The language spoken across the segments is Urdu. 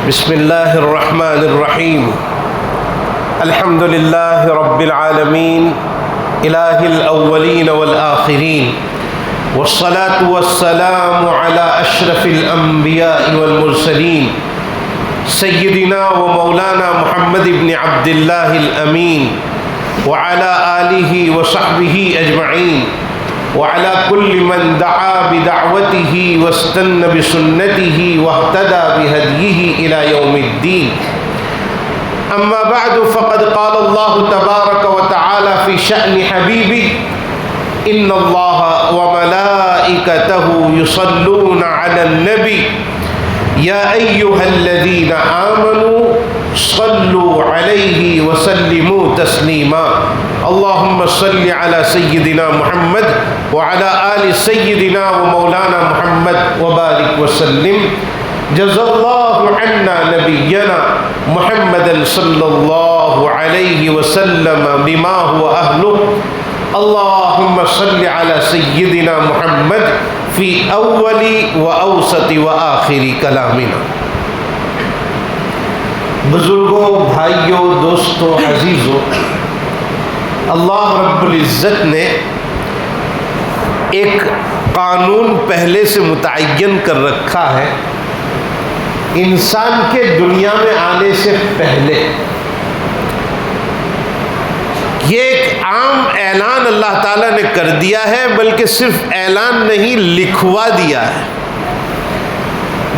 بسم الله الرحمن الرحيم. الحمد لله رب العالمين إله الأولين والآخرين، والصلاة والسلام على أشرف الأنبياء والمرسلين سيدنا ومولانا محمد بن عبد الله الأمين وعلى آله وصحبه أجمعين، وعلى كل من دعا بدعوته واستنى بسنته واهتدى بهديه إلى يوم الدين. أما بعد، فقد قال الله تبارك وتعالى في شأن حبيبه: إن الله وملائكته يصلون على النبي يا أيها الذين آمنوا صلوا عليه وسلموا تسليما. اللهم صل على سيدنا محمد وعلى آل سيدنا ومولانا محمد وبارك وسلم. جزا الله عنا نبينا محمدا صلى الله عليه وسلم بما هو أهله. اللهم صل على سيدنا محمد في أول وأوسط وآخر كلامنا. بزرگوں، بھائیوں، دوستوں، عزیزوں، اللہ رب العزت نے ایک قانون پہلے سے متعین کر رکھا ہے انسان کے دنیا میں آنے سے پہلے. یہ ایک عام اعلان اللہ تعالیٰ نے کر دیا ہے، بلکہ صرف اعلان نہیں، لکھوا دیا ہے.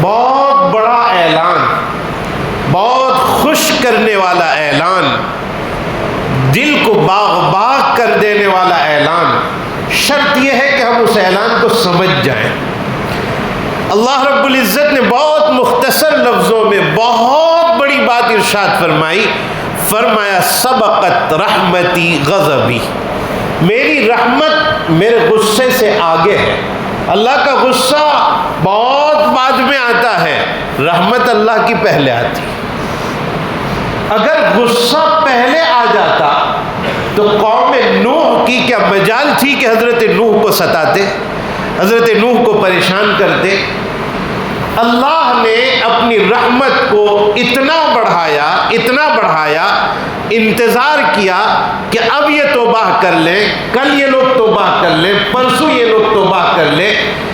بہت بڑا اعلان، بہت خوش کرنے والا اعلان، دل کو باغ باغ کر دینے والا اعلان. شرط یہ ہے کہ ہم اس اعلان کو سمجھ جائیں. اللہ رب العزت نے بہت مختصر لفظوں میں بہت بڑی بات ارشاد فرمایا سبقت رحمتی غضبی. میری رحمت میرے غصے سے آگے ہے. اللہ کا غصہ بہت بعد میں آتا ہے، رحمت اللہ کی پہلے آتی. اگر غصہ پہلے آ جاتا تو قوم نوح کی کیا مجال تھی کہ حضرت نوح کو ستاتے، حضرت نوح کو پریشان کرتے. اللہ نے اپنی رحمت کو اتنا بڑھایا، انتظار کیا کہ اب یہ توبہ کر لیں، کل یہ لوگ توبہ کر لیں، پرسوں یہ لوگ توبہ کر لیں.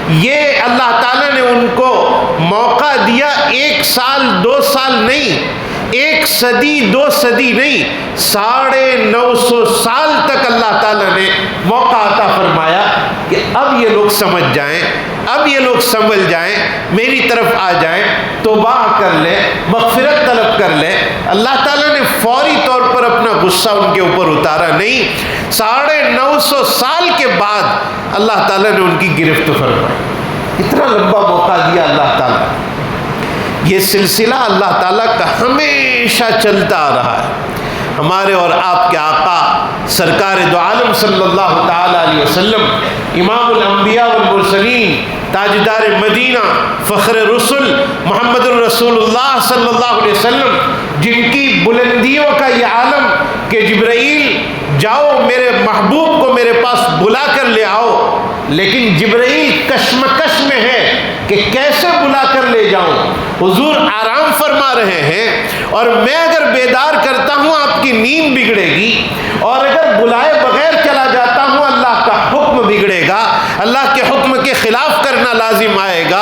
یہ اللہ تعالیٰ نے ان کو موقع دیا. 1 سال 2 سال نہیں، 1 صدی 2 صدی نہیں، 950 سال تک اللہ تعالیٰ نے موقع عطا فرمایا کہ اب یہ لوگ سمجھ جائیں، اب یہ لوگ سنبھل جائیں، میری طرف آ جائیں، توبہ کر لیں، مغفرت طلب کر لیں. اللہ تعالیٰ نے فوری طور پر اپنا غصہ ان کے اوپر اتارا نہیں. 950 سال کے بعد اللہ تعالیٰ نے ان کی گرفت فرمائی. اتنا لمبا موقع دیا اللہ تعالیٰ. یہ سلسلہ اللہ تعالیٰ کا ہمیشہ چلتا آ رہا ہے. ہمارے اور آپ کے آقا سرکار دو عالم صلی اللہ تعالیٰ علیہ وسلم، امام الانبیاء والمرسلین، تاجدار مدینہ، فخر رسل محمد الرسول اللہ صلی اللہ علیہ وسلم، جن کی بلندیوں کا یہ عالم کہ جبرائیل جاؤ میرے محبوب کو میرے پاس بلا کر لے آؤ، لیکن جبرائیل کشمکش میں ہے کہ کیسے بلا کر لے جاؤں. حضور آرام فرما رہے ہیں اور میں اگر بیدار کرتا ہوں آپ کی نیند بگڑے گی، اور اگر بلائے بغیر چلا جاتا ہوں اللہ کا حکم بگڑے گا، اللہ کے حکم کے خلاف کرنا لازم آئے گا.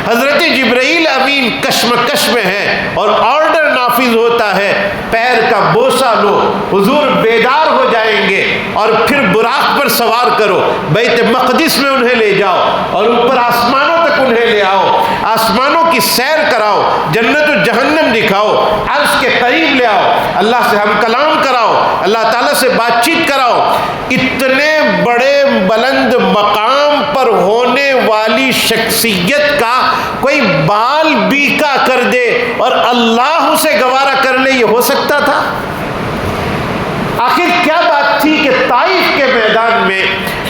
حضرت جبرائیل امین کشمکش میں ہے اور آرڈر نافذ ہوتا ہے پیر کا بوسہ لو. حضور بیدار ہو جائیں گے اور پھر براق پر سوار کرو، بیت مقدس میں انہیں لے جاؤ اور اوپر آسمانوں تک انہیں لے آؤ، آسمانوں کی سیر کراؤ، جنت و جہنم دکھاؤ، عرش کے قریب لے آؤ، اللہ سے ہم کلام کراؤ، اللہ تعالیٰ سے بات چیت کراؤ. اتنے بڑے بلند مقام پر ہونے والی شخصیت کا کوئی بال بیکا کر دے اور اللہ اسے گوارا کر لے، یہ ہو سکتا تھا؟ آخر کیا بات تھی کہ طائف کے میدان میں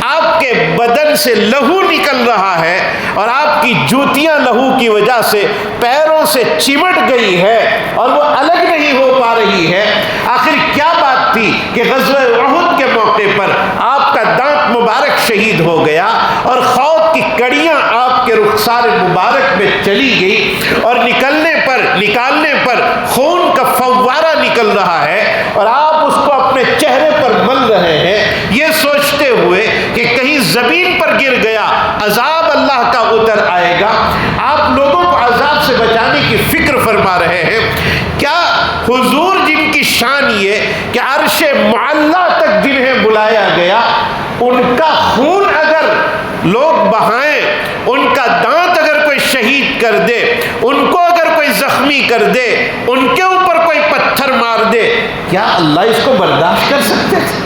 آپ کے بدن سے لہو نکل رہا ہے اور آپ کی جوتیاں لہو کی وجہ سے پیروں سے چمٹ گئی ہے اور وہ الگ نہیں ہو پا رہی ہے. آخر کیا بات تھی کہ غزوہ احد کے موقع پر آپ کا کا دانت مبارک شہید ہو گیا اور خوف کی کڑیاں آپ کے رخسار مبارک میں چلی گئی اور نکالنے پر خون کا فوارہ نکل رہا ہے اور آپ اس کو اپنے چہرے پر مل رہے ہیں، یہ سوچتے ہوئے کہ کہیں زمین پر گر گیا، عذاب اللہ کا اتر آئے گا، آپ لوگوں کو عذاب سے بچانے کی فکر فرما رہے ہیں۔ کیا حضور جن کی شان یہ کہ عرش معلیٰ تک جنہیں بلایا گیا، ان کا خون اگر لوگ بہائیں، ان کا دانت اگر کوئی شہید کر دے، ان کو اگر کوئی زخمی کر دے، ان کے اوپر کوئی پتھر مار دے، کیا اللہ اس کو برداشت کر سکتے تھے؟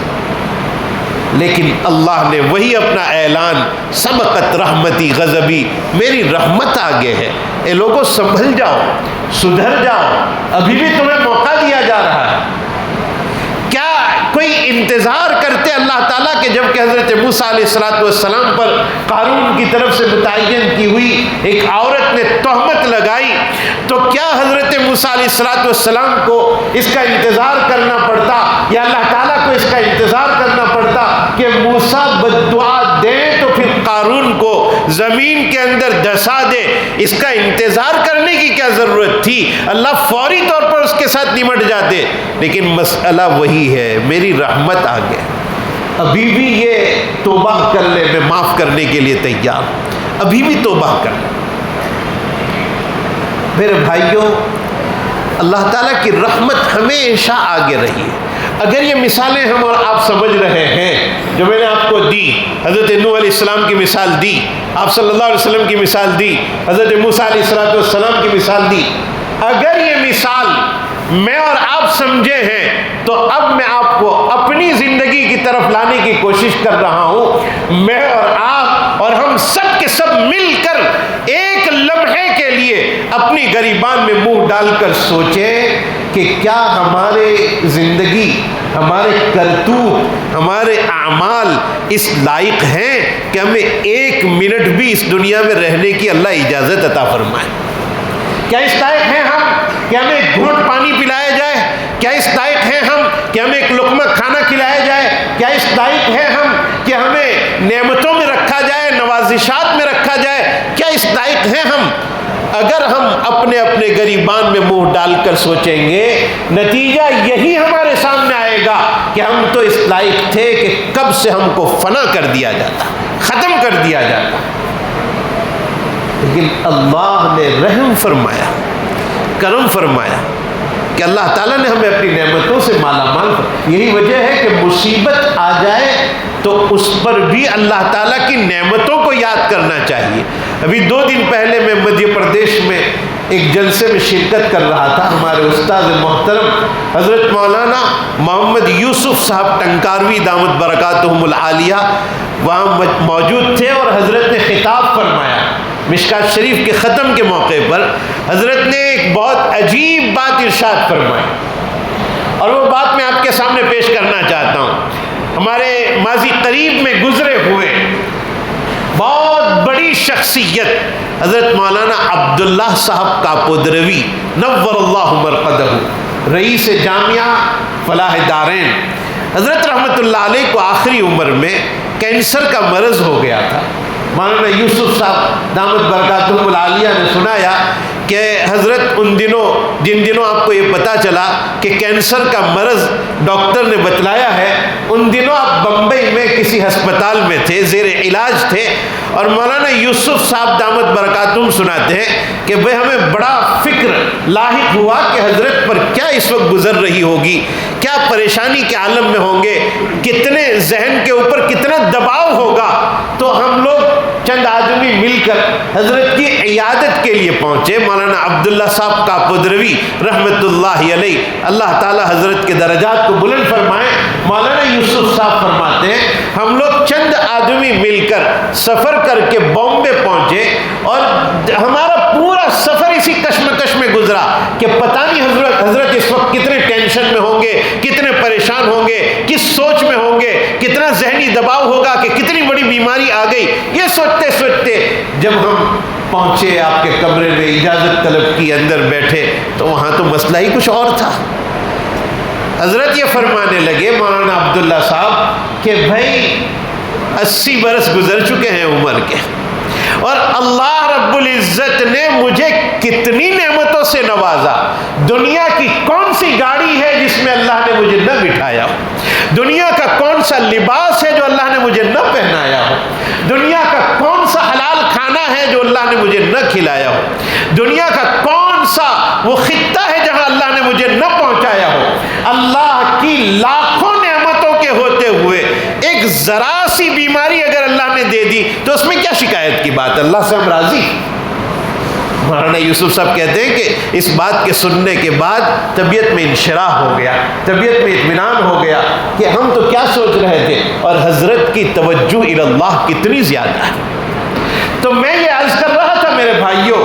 لیکن اللہ نے وہی اپنا اعلان، سبقت رحمتی غضبی، میری رحمت آگے ہے، اے لوگوں سنبھل جاؤ، سدھر جاؤ، ابھی بھی تمہیں موقع دیا جا رہا ہے۔ کیا کوئی انتظار کرتے اللہ تعالیٰ کہ جب کہ حضرت موسیٰ علیہ السلام پر قارون کی طرف سے متعین کی ہوئی ایک عورت نے تہمت لگائی، تو کیا حضرت موسیٰ علیہ السلام کو اس کا انتظار کرنا پڑتا یا اللہ تعالیٰ کو اس کا انتظار کرنا پڑتا کہ موسیٰ بددعا دیں تو پھر قارون کو زمین کے اندر دھسا دے؟ اس کا انتظار کرنے کی کیا ضرورت تھی؟ اللہ فوری طور پر اس کے ساتھ نمٹ جاتے۔ لیکن مسئلہ وہی ہے، میری رحمت آگے، ابھی بھی یہ توبہ کر لے، میں معاف کرنے کے لیے تیار ہوں، ابھی بھی توبہ کر لے۔ میرے بھائیوں، اللہ تعالیٰ کی رحمت ہمیشہ آگے رہی ہے۔ اگر یہ مثالیں ہم اور آپ سمجھ رہے ہیں جو میں نے آپ کو دی، حضرت نوح علیہ السلام کی مثال دی، آپ صلی اللہ علیہ وسلم کی مثال دی، حضرت موسیٰ علیہ السلام کی مثال دی، اگر یہ مثال میں اور آپ سمجھے ہیں تو اب میں آپ کو اپنی زندگی کی طرف لانے کی کوشش کر رہا ہوں۔ میں اور آپ اور ہم سب کے سب مل کر ایک لمحے کے لیے اپنی گریبان میں منہ ڈال کر سوچیں کہ کیا ہمارے زندگی، ہمارے کرتوت، ہمارے اعمال اس لائق ہیں کہ ہمیں ایک منٹ بھی اس دنیا میں رہنے کی اللہ اجازت عطا فرمائے؟ کیا اس لائق ہیں ہم کہ ہمیں ایک گھونٹ پانی پلایا جائے؟ کیا اس لائق ہیں ہم کہ ہمیں ایک لقمہ کھانا کھلایا جائے؟ کیا اس لائق ہیں ہم کہ ہمیں نعمتوں میں رکھا جائے، نوازشات میں رکھا جائے؟ کیا اس لائق ہیں ہم؟ اگر ہم اپنے اپنے گریبان میں منہ ڈال کر سوچیں گے، نتیجہ یہی ہمارے سامنے آئے گا کہ ہم تو اس لائق تھے کہ کب سے ہم کو فنا کر دیا جاتا، ختم کر دیا جاتا۔ لیکن اللہ نے رحم فرمایا، کرم فرمایا کہ اللہ تعالیٰ نے ہمیں اپنی نعمتوں سے مالا مال کر۔ یہی وجہ ہے کہ مصیبت آ جائے تو اس پر بھی اللہ تعالیٰ کی نعمتوں کو یاد کرنا چاہیے۔ ابھی 2 دن پہلے میں مدھیہ پردیش میں ایک جلسے میں شرکت کر رہا تھا۔ ہمارے استاد محترم حضرت مولانا محمد یوسف صاحب ٹنکاروی دامت برکاتہم العالیہ وہاں موجود تھے اور حضرت نے خطاب فرمایا۔ مشکات شریف کے ختم کے موقع پر حضرت نے ایک بہت عجیب بات ارشاد فرمائی اور وہ بات میں آپ کے سامنے پیش کرنا چاہتا ہوں۔ ہمارے ماضی قریب میں گزرے ہوئے بہت بڑی شخصیت حضرت مولانا عبداللہ صاحب کاپودروی نور اللہ مرقدہ، رئیس جامعہ فلاح دارین، حضرت رحمت اللہ علیہ کو آخری عمر میں کینسر کا مرض ہو گیا تھا۔ مولانا یوسف صاحب دامت برکاتہم العالیہ نے سنایا کہ حضرت جن دنوں آپ کو یہ پتہ چلا کہ کینسر کا مرض ڈاکٹر نے بتلایا ہے، ان دنوں آپ بمبئی میں کسی ہسپتال میں تھے، زیر علاج تھے، اور مولانا یوسف صاحب دامت برکاتہم سناتے ہیں کہ بھئی ہمیں بڑا فکر لاحق ہوا کہ حضرت پر کیا اس وقت گزر رہی ہوگی، کیا پریشانی کے عالم میں ہوں گے، کتنے ذہن کے اوپر کتنا دباؤ ہوگا۔ تو ہم لوگ چند آدمی مل کر حضرت کی عیادت کے لیے پہنچے۔ مولانا عبداللہ صاحب کاپودروی رحمت اللہ علیہ، اللہ تعالی حضرت کے درجات کو بلند فرمائے، مولانا یوسف صاحب فرماتے ہیں ہم لوگ چند آدمی مل کر سفر کر کے بامبے پہنچے اور ہمارا پورا سفر اسی کشمکش میں گزرا کہ پتہ نہیں حضرت اس وقت کتنے ٹینشن میں ہوں گے، کتنے پریشان ہوں گے، کس سوچ میں ہوں گے، کتنا ذہنی دباؤ ہوگا کہ کتنی بڑی بیماری آ گئی۔ یہ سوچتے سوچتے جب ہم پہنچے آپ کے کمرے میں، اجازت طلب کی، اندر بیٹھے، تو وہاں تو مسئلہ ہی کچھ اور تھا۔ حضرت یہ فرمانے لگے مولانا عبداللہ صاحب کہ بھائی 80 برس گزر چکے ہیں عمر کے، اور اللہ رب العزت نے مجھے کتنی نعمتوں سے نوازا۔ دنیا کی کون سی گاڑی ہے جس میں اللہ نے مجھے نہ بٹھایا ہو؟ دنیا کا کون سا لباس ہے جو اللہ نے مجھے نہ پہنایا ہو؟ دنیا کا کون سا حلال کھانا ہے جو اللہ نے مجھے نہ کھلایا ہو؟ دنیا کا کون سا وہ خطہ ہے جہاں اللہ نے مجھے نہ پہنچایا ہو؟ اللہ کی لاکھوں نعمتوں کے ہوتے ہوئے ایک ذرا سی بیماری اگر اللہ نے دے دی تو اس میں کیا شکایت کی بات؟ اللہ سے ہم راضی۔ مولانا یوسف صاحب کہتے ہیں کہ اس بات کے سننے کے بعد طبیعت میں انشراح ہو گیا، طبیعت میں اطمینان ہو گیا کہ ہم تو کیا سوچ رہے تھے، اور حضرت کی توجہ اللہ کتنی زیادہ ہے۔ تو میں یہ عرض کر رہا تھا میرے بھائیوں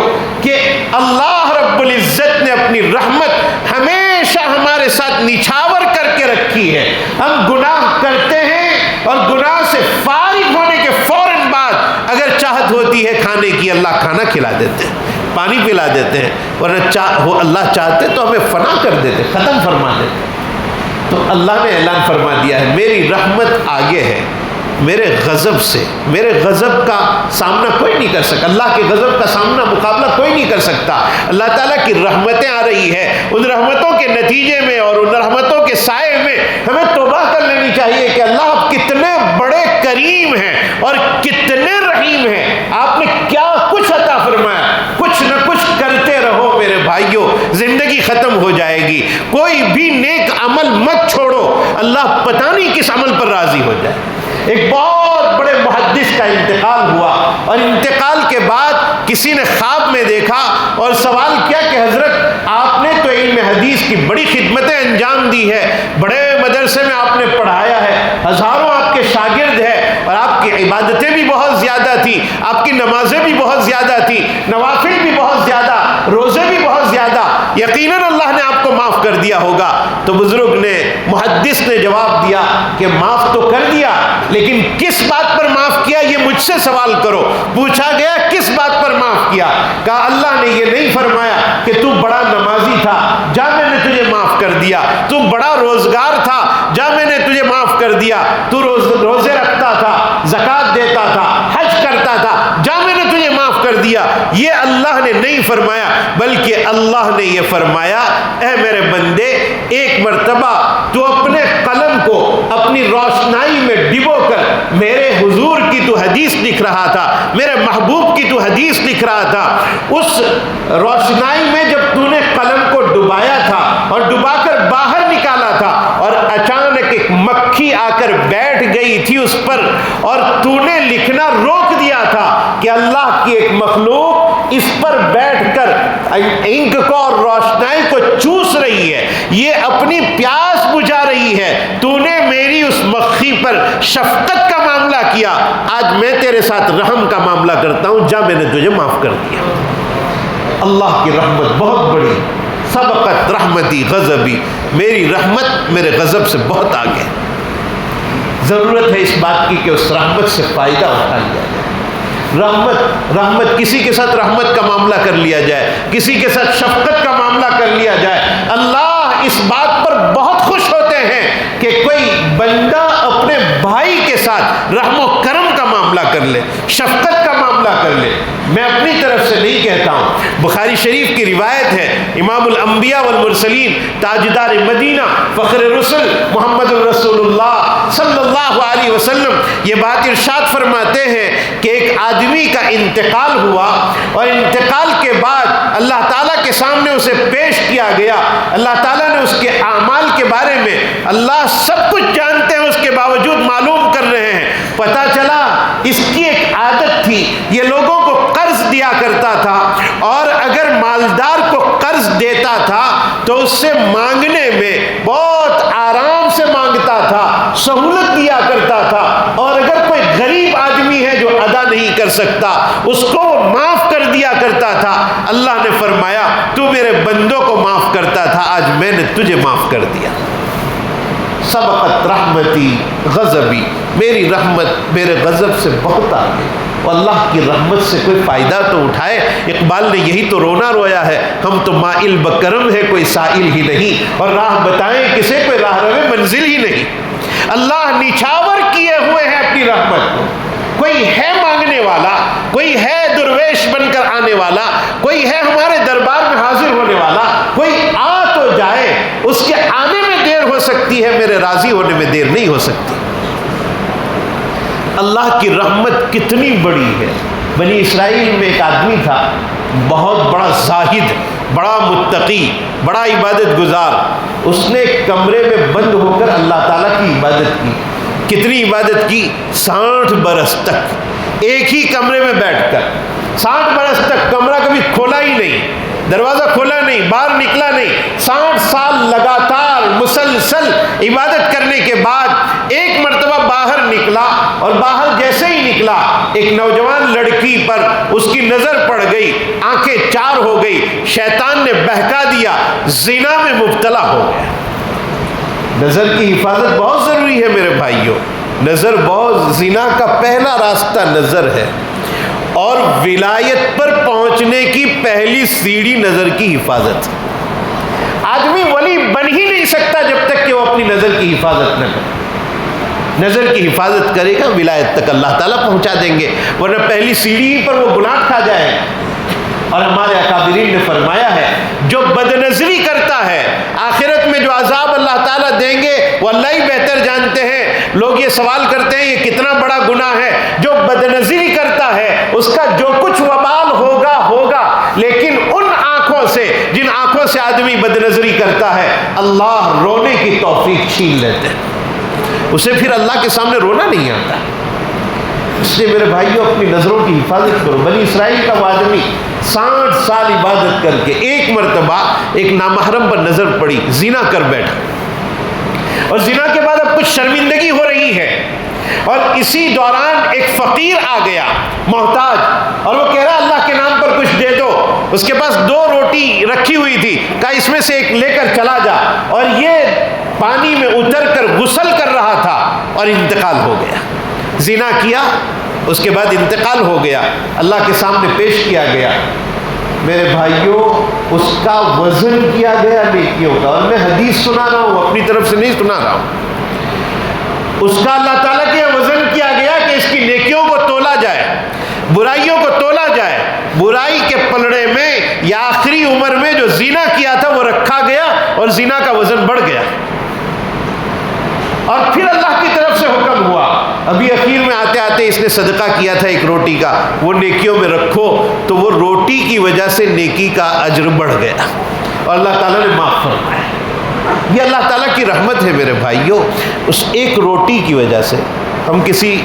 کہ اللہ رب العزت نے اپنی رحمت ہمیشہ ہمارے ساتھ نچھاور کر کے رکھی ہے۔ ہم گناہ کرتے ہیں اور گناہ سے فارغ ہونے کے فوراً بعد اگر چاہت ہوتی ہے کھانے کی، اللہ کھانا کھلا دیتے ہیں، پانی پلا دیتے ہیں، ورنہ اللہ چاہتے تو ہمیں فنا کر دیتے، ختم فرما دیتے۔ تو اللہ نے اعلان فرما دیا ہے میری رحمت آگے ہے میرے غضب سے، میرے غضب کا سامنا کوئی نہیں کر سکتا، اللہ کے غضب کا سامنا مقابلہ کوئی نہیں کر سکتا۔ اللہ تعالیٰ کی رحمتیں آ رہی ہے، ان رحمتوں کے نتیجے میں اور ان رحمتوں کے سائے میں ہمیں توبہ کر لینی چاہیے کہ اللہ آپ کتنے بڑے کریم ہیں اور کتنے رحیم ہیں، آپ نے کیا کچھ عطا فرمایا۔ کچھ نہ کچھ کرتے رہو میرے بھائیوں، زندگی ختم ہو جائے گی۔ کوئی بھی نیک عمل مت چھوڑو، اللہ پتہ نہیں کس عمل پر راضی ہو جائے۔ ایک بہت بڑے محدث کا انتقال ہوا، اور انتقال کے بعد کسی نے خواب میں دیکھا اور سوال کیا کہ حضرت آپ نے تو علم حدیث کی بڑی خدمتیں انجام دی ہے، بڑے مدرسے میں آپ نے پڑھایا ہے، ہزاروں آپ کے شاگرد ہیں، اور آپ کی عبادتیں بھی بہت زیادہ تھیں، آپ کی نمازیں بھی بہت زیادہ تھیں، نوافل بھی بہت زیادہ، روزے بھی بہت زیادہ، یقیناً اللہ نے آپ کو معاف کر دیا ہوگا۔ تو بزرگ نے، محدث نے جواب دیا کہ معاف تو کر دیا، لیکن کس بات پر معاف کیا یہ مجھ سے سوال کرو۔ پوچھا گیا کس بات پر معاف کیا؟ کہا اللہ نے یہ نہیں فرمایا کہ تو بڑا نمازی تھا، جا میں نے تجھے معاف کر دیا، تو بڑا روزگار تھا، جا میں نے تجھے معاف کر دیا، تو روزے رکھتا تھا، زکوٰۃ دیتا تھا، حج کرتا تھا، جا میں نے تجھے معاف کر دیا۔ یہ اللہ نے نہیں فرمایا، بلکہ اللہ نے یہ فرمایا اے میرے بندے، ایک مرتبہ تو اپنے قلم کو اپنی روشنائی میں ڈبو کر میرے حضور کی تو حدیث لکھ رہا تھا، میرے محبوب کی تو حدیث لکھ رہا تھا، اس روشنائی میں جب تو نے قلم کو ڈبایا تھا اور ڈبا کر باہر نکالا تھا، اور اچانک ایک مکھی آ کر بیٹھ گئی تھی اس پر، اور تو نے لکھنا روک دیا تھا کہ اللہ کی ایک مخلوق اس پر بیٹھ کر انک کو اور روشنائی کو چوس رہی ہے، یہ اپنی پیاس بجھا رہی ہے، تو نے میری اس مکھی پر شفقت کا معاملہ کیا، آج میں تیرے ساتھ رحم کا معاملہ کرتا ہوں، جا میں نے تجھے معاف کر دیا۔ اللہ کی رحمت بہت بڑی، سبقت رحمتی غضبی، میری رحمت میرے غضب سے بہت آگے۔ ضرورت ہے اس بات کی کہ اس رحمت سے فائدہ اٹھا لیا جائے۔ رحمت کسی کے ساتھ رحمت کا معاملہ کر لیا جائے، کسی کے ساتھ شفقت کا معاملہ کر لیا جائے۔ اللہ اس بات پر بہت خوش ہوتے ہیں کہ کوئی بندہ اپنے بھائی کے ساتھ رحم و کرم کا معاملہ کر لے، شفقت کا معاملہ کر لے۔ میں اپنی طرف سے نہیں کہتا ہوں، بخاری شریف کی روایت ہے، امام الانبیاء والمرسلین، تاجدار مدینہ، فخر رسل محمد الرسول اللہ صلی اللہ علیہ وسلم یہ بات ارشاد فرماتے ہیں کہ ایک آدمی کا انتقال ہوا، اور انتقال کے بعد اللہ تعالیٰ کے سامنے اسے پیش کیا گیا۔ اللہ تعالیٰ نے اس کے اعمال کے بارے میں، اللہ سب کچھ جانتے ہیں، اس کے باوجود معلوم کر رہے ہیں۔ پتہ چلا اس کی ایک عادت تھی، یہ لوگوں کو قرض دیا کرتا تھا، اور اگر مالدار کو قرض دیتا تھا تو اس سے مانگنے میں بہت آرام سے مانگتا تھا، سہولت دیا کرتا تھا، اور اگر کوئی غریب آدمی ہے جو ادا نہیں کر سکتا اس کو وہ معاف کر دیا کرتا تھا۔ اللہ نے فرمایا تو میرے بندوں کو معاف کرتا تھا، آج میں نے تجھے معاف کر دیا۔ سبقت رحمتی غضبی، میری رحمت میرے غضب سے بہت آگے، وہ اللہ کی رحمت سے کوئی فائدہ تو اٹھائے۔ اقبال نے یہی تو رونا رویا ہے، ہم تو مائل بکرم ہے کوئی سائل ہی نہیں، اور راہ بتائیں کسے کوئی راہ روے منزل ہی نہیں۔ اللہ نچھاور کیے ہوئے ہیں اپنی رحمت کو، کوئی ہے مانگنے والا، کوئی ہے درویش بن کر آنے والا، کوئی ہے ہمارے دربار میں حاضر ہونے والا، کوئی آ تو جائے، اس کے آنے میں دیر ہو سکتی ہے، میرے راضی ہونے میں دیر نہیں ہو سکتی۔ اللہ کی رحمت کتنی بڑی ہے۔ بنی اسرائیل میں ایک آدمی تھا، بہت بڑا زاہد، بڑا متقی، بڑا عبادت گزار۔ اس نے کمرے میں بند ہو کر اللہ تعالیٰ کی عبادت کی۔ کتنی عبادت کی؟ 60 برس تک ایک ہی کمرے میں بیٹھ کر، 60 برس تک کمرہ کبھی کھولا ہی نہیں، دروازہ کھولا نہیں، باہر نکلا نہیں۔ 60 سال لگاتار مسلسل عبادت کرنے کے بعد ایک مرتبہ باہر نکلا، اور باہر جیسے ہی نکلا ایک نوجوان لڑکی پر اس کی نظر پڑ گئی، آنکھیں چار ہو گئی، شیطان نے بہکا دیا، زنا میں مبتلا ہو گیا۔ نظر کی حفاظت بہت ضروری ہے میرے بھائیوں، نظر بہت، زنا کا پہلا راستہ نظر ہے، اور ولایت پر پہنچنے کی پہلی سیڑھی نظر کی حفاظت۔ آدمی ولی بن ہی نہیں سکتا جب تک کہ وہ اپنی نظر کی حفاظت نہ کرے۔ نظر کی حفاظت کرے گا، ولایت تک اللہ تعالیٰ پہنچا دیں گے، ورنہ پہلی سیڑھی پر وہ گناہ کھا جائے گا۔ اور ہمارے اکابرین نے فرمایا ہے، جو بدنظری کرتا ہے آخرت میں جو عذاب اللہ تعالیٰ دیں گے وہ اللہ ہی بہتر جانتے ہیں۔ لوگ یہ سوال کرتے ہیں یہ کتنا بڑا گناہ ہے۔ جو بدنظری کرتا ہے اس کا جو کچھ وبال ہوگا ہوگا، لیکن ان آنکھوں سے جن آنکھوں سے آدمی بدنظری کرتا ہے اللہ رونے کی توفیق چھین لیتے ہیں، اسے پھر اللہ کے سامنے رونا نہیں آتا۔ اس لیے میرے بھائیوں اپنی نظروں کی حفاظت کرو۔ بنی اسرائیل کا وہ آدمی 60 سال عبادت کر کے ایک مرتبہ ایک نامحرم پر نظر پڑی، زنا کر بیٹھا، اور زنا کے بعد اب کچھ شرمندگی ہو رہی ہے، اور اسی دوران ایک فقیر آ گیا محتاج، اور وہ کہہ رہا اللہ کے نام پر کچھ دے دو۔ اس کے پاس 2 روٹی رکھی ہوئی تھی، کہا اس میں سے ایک لے کر چلا جا، اور یہ پانی میں اتر کر غسل کر رہا تھا اور انتقال ہو گیا۔ زنا کیا، اس کے بعد انتقال ہو گیا، اللہ کے سامنے پیش کیا گیا۔ میرے بھائیوں اس کا وزن کیا گیا نیکیوں کا، اور میں حدیث سنا رہا ہوں، اپنی طرف سے نہیں سنا رہا ہوں۔ اس کا اللہ تعالیٰ کے وزن کیا گیا کہ اس کی نیکیوں کو تولا جائے، برائیوں کو تولا جائے۔ برائی کے پلڑے میں یا آخری عمر میں جو زنا کیا تھا وہ رکھا گیا، اور زنا کا وزن بڑھ گیا، اور پھر اللہ کی طرف سے حکم ہوا، ابھی اخیر میں آتے آتے اس نے صدقہ کیا تھا 1 روٹی کا، وہ نیکیوں میں رکھو، تو وہ روٹی کی وجہ سے نیکی کا اجر بڑھ گیا، اور اللہ تعالیٰ نے معاف فرمایا۔ یہ اللہ تعالیٰ کی رحمت ہے میرے بھائیوں۔ اس 1 روٹی کی وجہ سے، ہم کسی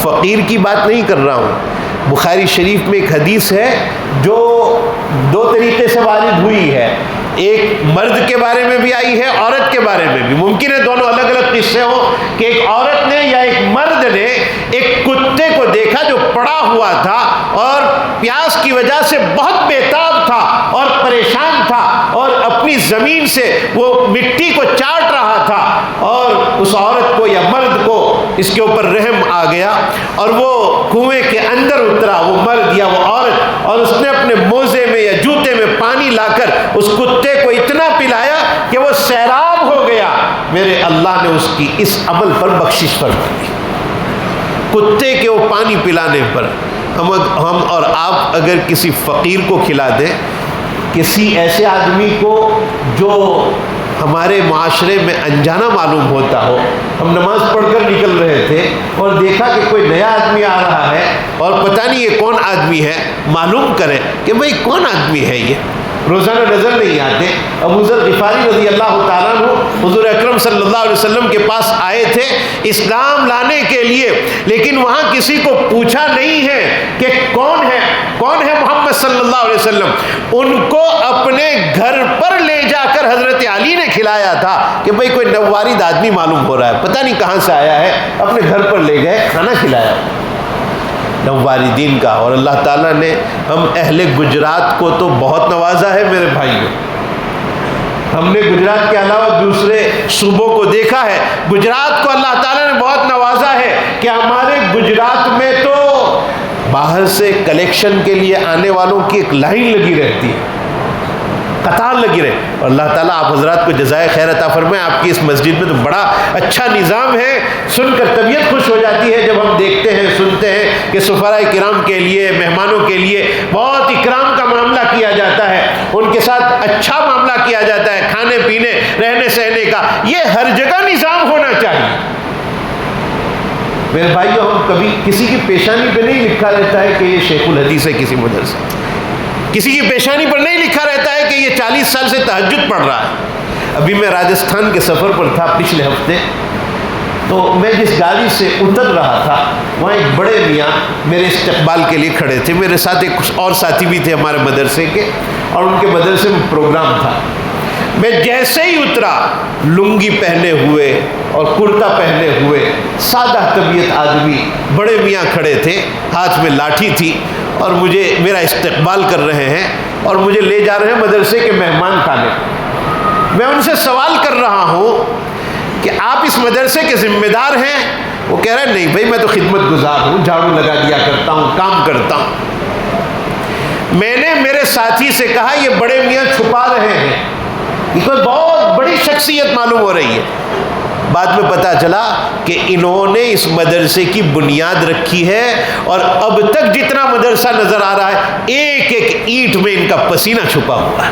فقیر کی بات نہیں کر رہا ہوں، بخاری شریف میں ایک حدیث ہے جو 2 طریقے سے وارد ہوئی ہے، ایک مرد کے بارے میں بھی آئی ہے، عورت کے بارے میں بھی۔ ممکن ہے دونوں الگ الگ قصے ہوں کہ ایک عورت نے یا ایک مرد نے ایک کتے کو دیکھا جو پڑا ہوا تھا اور پیاس کی وجہ سے بہت بےتاب تھا اور پریشان تھا، اور اپنی زمین سے وہ مٹی کو چاٹ رہا تھا، اور اس عورت کو یا مرد کو اس کے اوپر رحم آ گیا، اور وہ کنویں کے اندر اترا، وہ مرد یا وہ عورت، اور اس نے اپنے موزے میں یا جوتے میں پانی لا کر اس کتے کو اتنا پلایا کہ وہ سیراب ہو گیا۔ میرے اللہ نے اس کی اس عمل پر بخشش فرما دی، کتے کے وہ پانی پلانے پر۔ ہم اور آپ اگر کسی فقیر کو کھلا دیں، کسی ایسے آدمی کو جو ہمارے معاشرے میں انجانا معلوم ہوتا ہو، ہم نماز پڑھ کر نکل رہے تھے اور دیکھا کہ کوئی نیا آدمی آ رہا ہے اور پتہ نہیں یہ کون آدمی ہے، معلوم کریں کہ بھئی کون آدمی ہے یہ، روزانہ نظر نہیں آتے۔ ابو ذر غفاری رضی اللہ تعالیٰ عنہ حضور اکرم صلی اللہ علیہ وسلم کے پاس آئے تھے اسلام لانے کے لیے، لیکن وہاں کسی کو پوچھا نہیں ہے کہ کون ہے محمد صلی اللہ علیہ وسلم۔ ان کو اپنے گھر پر لے جا کر حضرت علی نے کھلایا تھا کہ بھئی کوئی نوارد آدمی معلوم ہو رہا ہے، پتہ نہیں کہاں سے آیا ہے، اپنے گھر پر لے گئے، کھانا کھلایا نواردین کا۔ اور اللہ تعالیٰ نے ہم اہل گجرات کو تو بہت نوازا ہے میرے بھائیوں۔ ہم نے گجرات کے علاوہ دوسرے صوبوں کو دیکھا ہے، گجرات کو اللہ تعالیٰ نے بہت نوازا ہے کہ ہمارے گجرات میں تو باہر سے کلیکشن کے لیے آنے والوں کی ایک لائن لگی رہتی ہے، قطار لگی رہے. اور اللہ تعالیٰ آپ حضرات کو جزائے خیر عطا فرمائے. آپ کی اس مسجد میں تو بڑا اچھا نظام ہے، سن کر طبیعت خوش ہو جاتی ہے جب ہم دیکھتے ہیں سنتے ہیں کہ سفراء کرام کے لیے، مہمانوں کے لیے بہت اکرام کا معاملہ کیا جاتا ہے، ان کے ساتھ اچھا معاملہ کیا جاتا ہے، کھانے پینے رہنے سہنے کا. یہ ہر جگہ نظام ہونا چاہیے. میرے بھائیو، ہم کبھی کسی کی پیشانی پہ نہیں لکھا رہتا ہے کہ یہ شیخ الحدیث ہے کسی مدرسے، کسی کی پیشانی پر نہیں لکھا رہتا ہے کہ یہ 40 سال سے تہجد پڑھ رہا ہے. ابھی میں راجستھان کے سفر پر تھا پچھلے ہفتے، تو میں جس گاڑی سے اتر رہا تھا وہاں ایک بڑے میاں میرے استقبال کے لیے کھڑے تھے. میرے ساتھ ایک اور ساتھی بھی تھے ہمارے مدرسے کے، اور ان کے مدرسے میں پروگرام تھا. میں جیسے ہی اترا، لنگی پہنے ہوئے اور کرتا پہنے ہوئے سادہ طبیعت آدمی بڑے میاں کھڑے تھے، ہاتھ میں لاٹھی تھی، اور مجھے میرا استقبال کر رہے ہیں اور مجھے لے جا رہے ہیں مدرسے کے مہمان خانے. میں ان سے سوال کر رہا ہوں کہ آپ اس مدرسے کے ذمہ دار ہیں؟ وہ کہہ رہے ہیں نہیں بھائی، میں تو خدمت گزار ہوں، جھاڑو لگا دیا کرتا ہوں، کام کرتا ہوں. میں نے میرے ساتھی سے کہا یہ بڑے میاں چھپا رہے ہیں، یہ کوئی بہت بڑی شخصیت معلوم ہو رہی ہے. بعد میں پتا چلا کہ انہوں نے اس مدرسے کی بنیاد رکھی ہے، اور اب تک جتنا مدرسہ نظر آ رہا ہے ایک ایک اینٹ میں ان کا پسینہ چھپا ہوا ہے.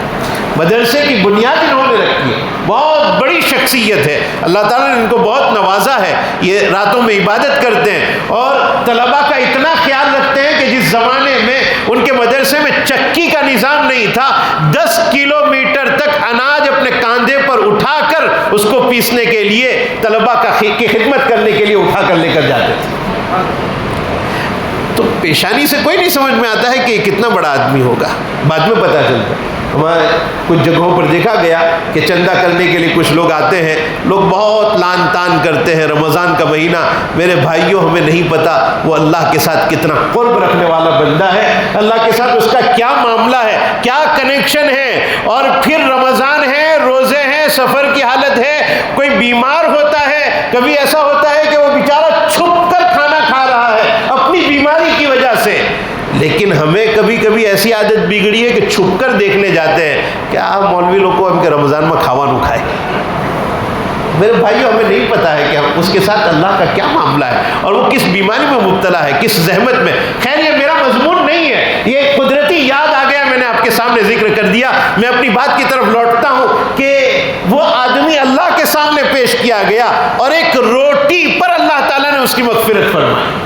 مدرسے کی بنیاد انہوں نے رکھی ہے. بہت بڑی شخصیت ہے، اللہ تعالیٰ نے ان کو بہت نوازا ہے. یہ راتوں میں عبادت کرتے ہیں اور طلباء کا اتنا خیال رکھتے ہیں کہ جس زمانے میں ان کے مدرسے میں چکی کا نظام نہیں تھا، 10 کلومیٹر تک اناج اپنے کاندھے پر اٹھا کر اس کو پیسنے کے لیے، طلباء کی خدمت کرنے کے لیے اٹھا کر لے کر جاتے تھے. تو پیشانی سے کوئی نہیں سمجھ میں آتا ہے کہ یہ کتنا بڑا آدمی ہوگا، بعد میں پتہ چلتا ہے. ہمارے کچھ جگہوں پر دیکھا گیا کہ چندہ کرنے کے لیے کچھ لوگ آتے ہیں، لوگ بہت لان تان کرتے ہیں. رمضان کا مہینہ، میرے بھائیوں ہمیں نہیں پتا وہ اللہ کے ساتھ کتنا قرب رکھنے والا بندہ ہے، اللہ کے ساتھ اس کا کیا معاملہ ہے، کیا کنیکشن ہے. اور پھر رمضان ہے، روزے ہیں، سفر کی حالت ہے، کوئی بیمار ہوتا ہے، کبھی ایسا ہوتا ہے کہ وہ بیچارہ چھپ کر کھانا کھا رہا ہے اپنی بیماری کی وجہ سے. لیکن ہمیں کبھی کبھی ایسی عادت بگڑی ہے کہ چھپ کر دیکھنے جاتے ہیں کہ آپ مولوی لوگ کو ہم کے رمضان میں کھاوا نو کھائے. میرے بھائیو، ہمیں نہیں پتا ہے کہ ہم اس کے ساتھ اللہ کا کیا معاملہ ہے اور وہ کس بیماری میں مبتلا ہے، کس زحمت میں. خیر یہ میرا مضمون نہیں ہے، یہ قدرتی یاد آ گیا، میں نے آپ کے سامنے ذکر کر دیا. میں اپنی بات کی طرف لوٹتا ہوں کہ وہ آدمی اللہ کے سامنے پیش کیا گیا اور ایک روٹی پر اللہ تعالیٰ نے اس کی مغفرت فرمائی.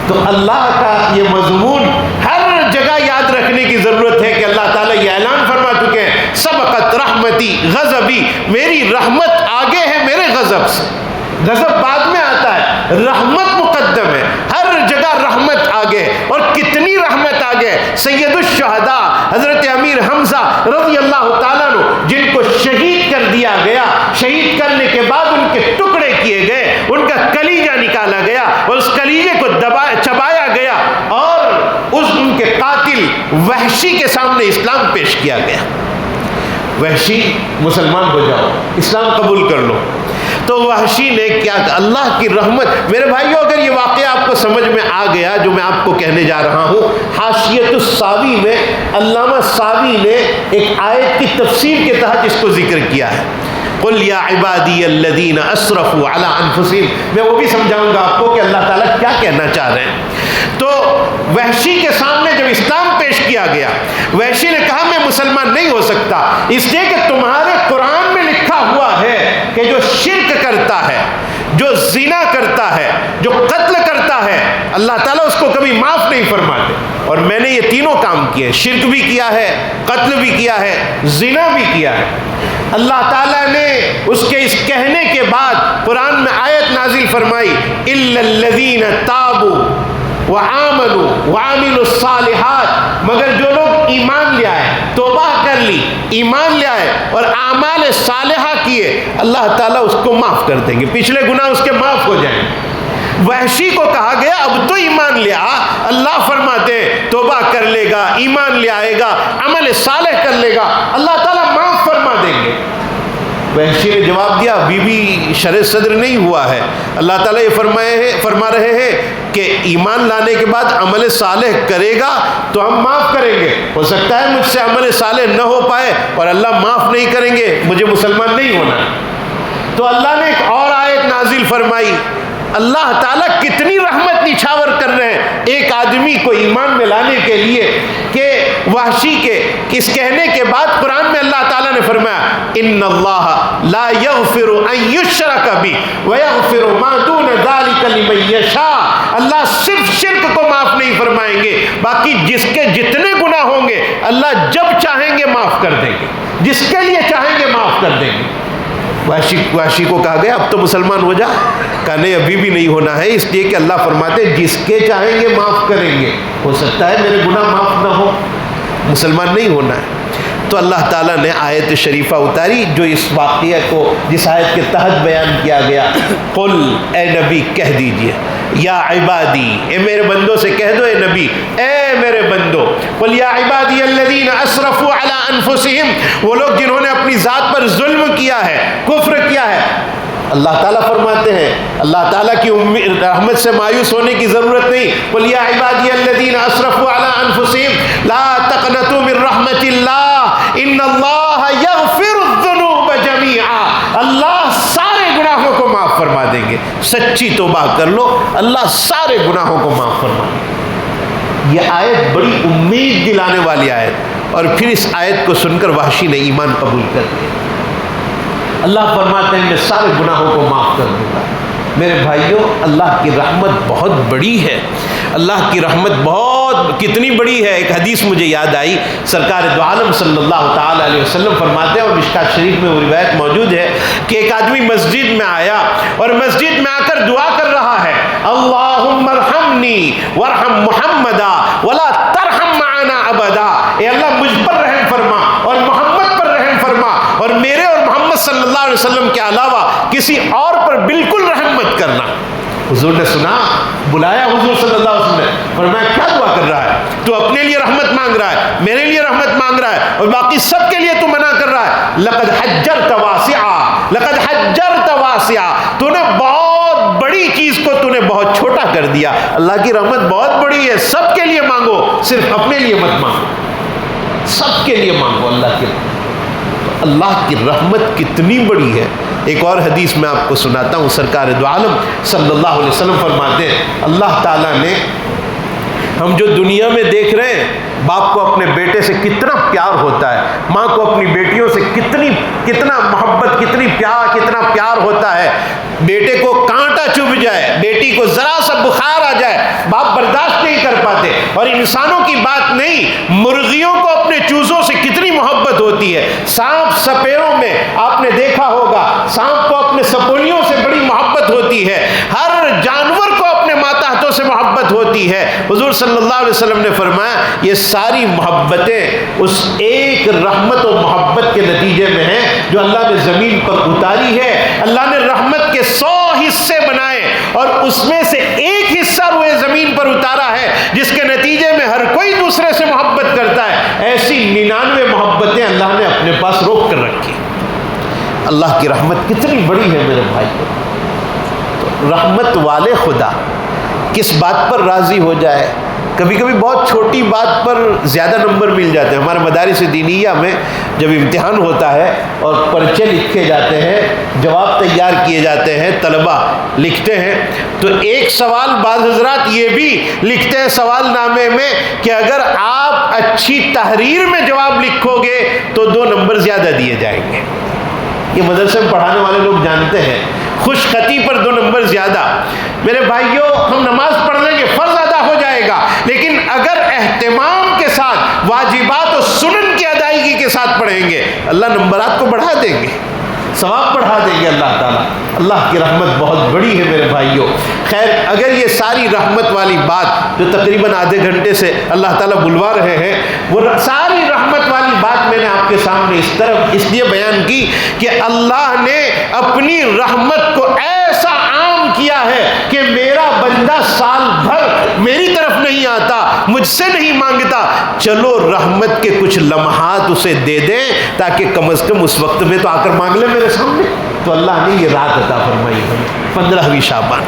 تو اللہ کا یہ مضمون ہر جگہ یاد رکھنے کی ضرورت ہے کہ اللہ تعالیٰ یہ اعلان فرما چکے ہیں، سبقت رحمتی غضبی، میری رحمت آگے ہے میرے غضب سے. غضب بعد میں آتا ہے، رحمت مقدم ہے. ہر جگہ رحمت آگے، اور کتنی رحمت آگے. سید الشہداء حضرت امیر حمزہ رضی اللہ تعالیٰ عنہ، جن کو شہید کر دیا گیا، شہید کرنے کے بعد ان کے ٹکڑے کیے گئے، ان کا کلیجہ نکالا گیا اور اس کلیجے کو چبایا گیا، اور ان کے قاتل وحشی کے سامنے اسلام پیش کیا گیا. وحشی مسلمان ہو جاؤ، اسلام قبول کر لو. تو وحشی نے کیا، اللہ کی رحمت. میرے بھائیو، اگر یہ واقعہ آپ کو سمجھ میں آ گیا جو میں آپ کو کہنے جا رہا ہوں، حاشیۃ الساوی میں علامہ ساوی نے ایک آیت کی تفسیر کے تحت اس کو ذکر کیا ہے. قل یا عبادی الذین اسرفوا علی انفسہم. میں وہ بھی سمجھاؤں گا آپ کو کہ اللہ تعالیٰ کیا کہنا چاہ رہے ہیں. تو وحشی کے سامنے جب اسلام پیش کیا گیا، وحشی نے کہا میں مسلمان نہیں ہو سکتا، اس لیے کہ تمہارے قرآن میں لکھا ہوا ہے کہ جو شرک کرتا ہے، جو زنا کرتا ہے، جو قتل کرتا ہے، اللہ تعالیٰ اس کو کبھی معاف نہیں فرماتے. اور میں نے یہ تینوں کام کیے، شرک بھی کیا ہے، قتل بھی کیا ہے، زنا بھی کیا ہے. اللہ تعالیٰ نے اس کے اس کہنے کے بعد قرآن میں آیت نازل فرمائی، الا الذین تابوا وآمنوا وعملوا الصالحات. مگر جو لوگ ایمان لے آئے، توبہ کر لی، ایمان لے آئے اور اعمال صالحہ کیے، اللہ تعالیٰ اس کو معاف کر دیں گے، پچھلے گناہ اس کے معاف ہو جائیں گے. وحشی کو کہا گیا اب تو ایمان لے آ، اللہ فرماتے ہیں توبہ کر لے گا، ایمان لے آئے گا، عمل صالح کر لے گا، اللہ تعالیٰ معاف فرما دیں گے. وحشی نے جواب دیا ابھی بھی شرح صدر نہیں ہوا ہے. اللہ تعالیٰ یہ فرما رہے ہیں کہ ایمان لانے کے بعد عمل صالح کرے گا تو ہم معاف کریں گے. ہو سکتا ہے مجھ سے عمل صالح نہ ہو پائے اور اللہ معاف نہیں کریں گے, مجھے مسلمان نہیں ہونا. تو اللہ نے ایک اور آیت نازل فرمائی. اللہ تعالیٰ کتنی رحمت نچھاور کر رہے ہیں ایک آدمی کو ایمان میں لانے کے لیے کہ وحشی کے اس کہنے کے بعد قرآن میں اللہ تعالیٰ نے فرمایا ان اللہ لا یغفر ان یشرک بہ ویغفر ما دون ذلک لمن یشاء. اللہ صرف شرک کو معاف نہیں فرمائیں گے, باقی جس کے جتنے گناہ ہوں گے اللہ جب چاہیں گے معاف کر دیں گے, جس کے لیے چاہیں گے معاف کر دیں گے. وحشی کو کہا گیا اب تو مسلمان ہو جا. کہا نہیں ابھی بھی نہیں ہونا ہے, اس لیے کہ اللہ فرماتے جس کے چاہیں گے معاف کریں گے. ہو سکتا ہے میرے گناہ معاف نہ ہو, مسلمان نہیں ہونا ہے. تو اللہ تعالیٰ نے آیت شریفہ اتاری جو اس واقعہ کو جس آیت کے تحت بیان کیا گیا. قل اے نبی کہہ دیجئے, یا عبادی اے میرے بندوں سے کہہ دو, اے نبی اے میرے بندو, قل یا عبادی الذین اسرفوا علی انفسہم, وہ لوگ جنہوں نے اپنی ذات پر ظلم کیا ہے, کفر کیا ہے. اللہ تعالیٰ فرماتے ہیں اللہ تعالیٰ کی رحمت سے مایوس ہونے کی ضرورت نہیں. قل یا عبادی الذین اسرفوا علی انفسہم لا تقنطوا من رحمت اللہ ان اللہ یغفر الذنوب جمیعا. اللہ سارے گناہوں کو معاف فرما دیں گے. سچی توبہ کر لو, اللہ سارے گناہوں کو معاف فرما دیں گے. یہ آیت بڑی امید دلانے والی آیت, اور پھر اس آیت کو سن کر وحشی نے ایمان قبول کر لیا. اللہ فرماتے ہیں میں سارے گناہوں کو معاف کر دوں گا. میرے بھائیوں, اللہ کی رحمت بہت بڑی ہے. اللہ کی رحمت بہت کتنی بڑی ہے. ایک حدیث مجھے یاد آئی, سرکار دو عالم صلی اللہ تعالی علیہ وسلم فرماتے ہیں, اور مشکات شریف میں وہ روایت موجود ہے کہ ایک آدمی مسجد میں آیا اور مسجد میں آ کر دعا کر رہا ہے اللہم ارحمنی وارحم محمدا ولا ترحم معنا ابدا. اے اللہ مجھ پر رحم فرما اور محمد پر رحم فرما, اور میرے اور محمد صلی اللہ علیہ وسلم کے علاوہ کسی اور پر بالکل رحم مت کرنا. حضور نے سنا, بلایا حضور صلی اللہ علیہ وسلم نے, فرمایا کیا دعا کر رہا ہے تو؟ اپنے لیے رحمت مانگ رہا ہے, میرے لیے رحمت مانگ رہا ہے, اور باقی سب کے لیے تو منع کر رہا ہے. لقد حجرت واسعا, لقد حجرت واسعا, تو نے بہت بڑی چیز کو تو نے بہت چھوٹا کر دیا. اللہ کی رحمت بہت بڑی ہے, سب کے لیے مانگو, صرف اپنے لیے مت مانگو, سب کے لیے مانگو اللہ کی رحمت. اللہ کی رحمت کتنی بڑی ہے. ایک اور حدیث میں آپ کو سناتا ہوں. سرکار دو عالم صلی اللہ علیہ وسلم فرماتے ہیں اللہ تعالیٰ نے, ہم جو دنیا میں دیکھ رہے ہیں باپ کو اپنے بیٹے سے کتنا پیار ہوتا ہے, ماں کو اپنی بیٹیوں سے کتنا محبت, کتنا پیار ہوتا ہے. بیٹے کو کانٹا چبھ جائے, بیٹی کو ذرا سا بخار آ جائے, باپ برداشت نہیں کر پاتے. اور انسانوں کی بات نہیں, مرغیوں کو اپنے چوزوں سے کتنی محبت ہوتی ہے. سانپ سپیروں میں آپ نے دیکھا ہوگا, سانپ کو اپنے سپولیوں سے بڑی محبت ہوتی ہے. ہر جانور کو اپنے ماتحتوں سے محبت ہوتی ہے. حضور صلی اللہ علیہ وسلم نے فرمایا یہ ساری محبتیں اس ایک رحمت و محبت کے نتیجے میں ہیں جو اللہ نے زمین پر اتاری ہے. اللہ نے رحمت کے 100 حصے بنائے اور اس میں سے ایک حصہ روئے زمین پر اتارا ہے جس کے نتیجے میں ہر کوئی دوسرے سے محبت کرتا ہے. ایسی 99 محبتیں اللہ نے اپنے پاس روک کر رکھی. اللہ کی رحمت کتنی بڑی ہے میرے بھائی. تو رحمت والے خدا کس بات پر راضی ہو جائے. کبھی کبھی بہت چھوٹی بات پر زیادہ نمبر مل جاتے ہیں. ہمارے مدارس دینیہ میں جب امتحان ہوتا ہے اور پرچے لکھے جاتے ہیں, جواب تیار کیے جاتے ہیں, طلبہ لکھتے ہیں, تو ایک سوال بعض حضرات یہ بھی لکھتے ہیں سوال نامے میں کہ اگر آپ اچھی تحریر میں جواب لکھو گے تو 2 نمبر زیادہ دیے جائیں گے. یہ مدرسے میں پڑھانے والے لوگ جانتے ہیں. خوش خطی پر 2 نمبر زیادہ. میرے بھائیوں, ہم نماز پڑھ لیں گے, فرض ادا ہو جائے گا, لیکن اگر اہتمام کے ساتھ واجبات و سنن کی ادائیگی کے ساتھ پڑھیں گے اللہ نمبرات کو بڑھا دیں گے, ثواب بڑھا دیں گے اللہ تعالیٰ. اللہ کی رحمت بہت بڑی ہے میرے بھائیوں. خیر, اگر یہ ساری رحمت والی بات جو تقریباً آدھے گھنٹے سے اللہ تعالیٰ بلوا رہے ہیں, وہ ساری رحمت والی بات میں نے آپ کے سامنے اس لیے بیان کی کہ اللہ نے اپنی رحمت کو ایسا عام کیا ہے کہ میرا بندہ سال بھر میری طرف نہیں آتا، مجھ سے نہیں مانگتا، چلو رحمت کے کچھ لمحات اسے دے دیں تاکہ کم از کم اس وقت میں تو آ کر مانگ لے میرے سامنے۔ تو اللہ نے یہ رات عطا فرمائی ہے 15ویں شعبان،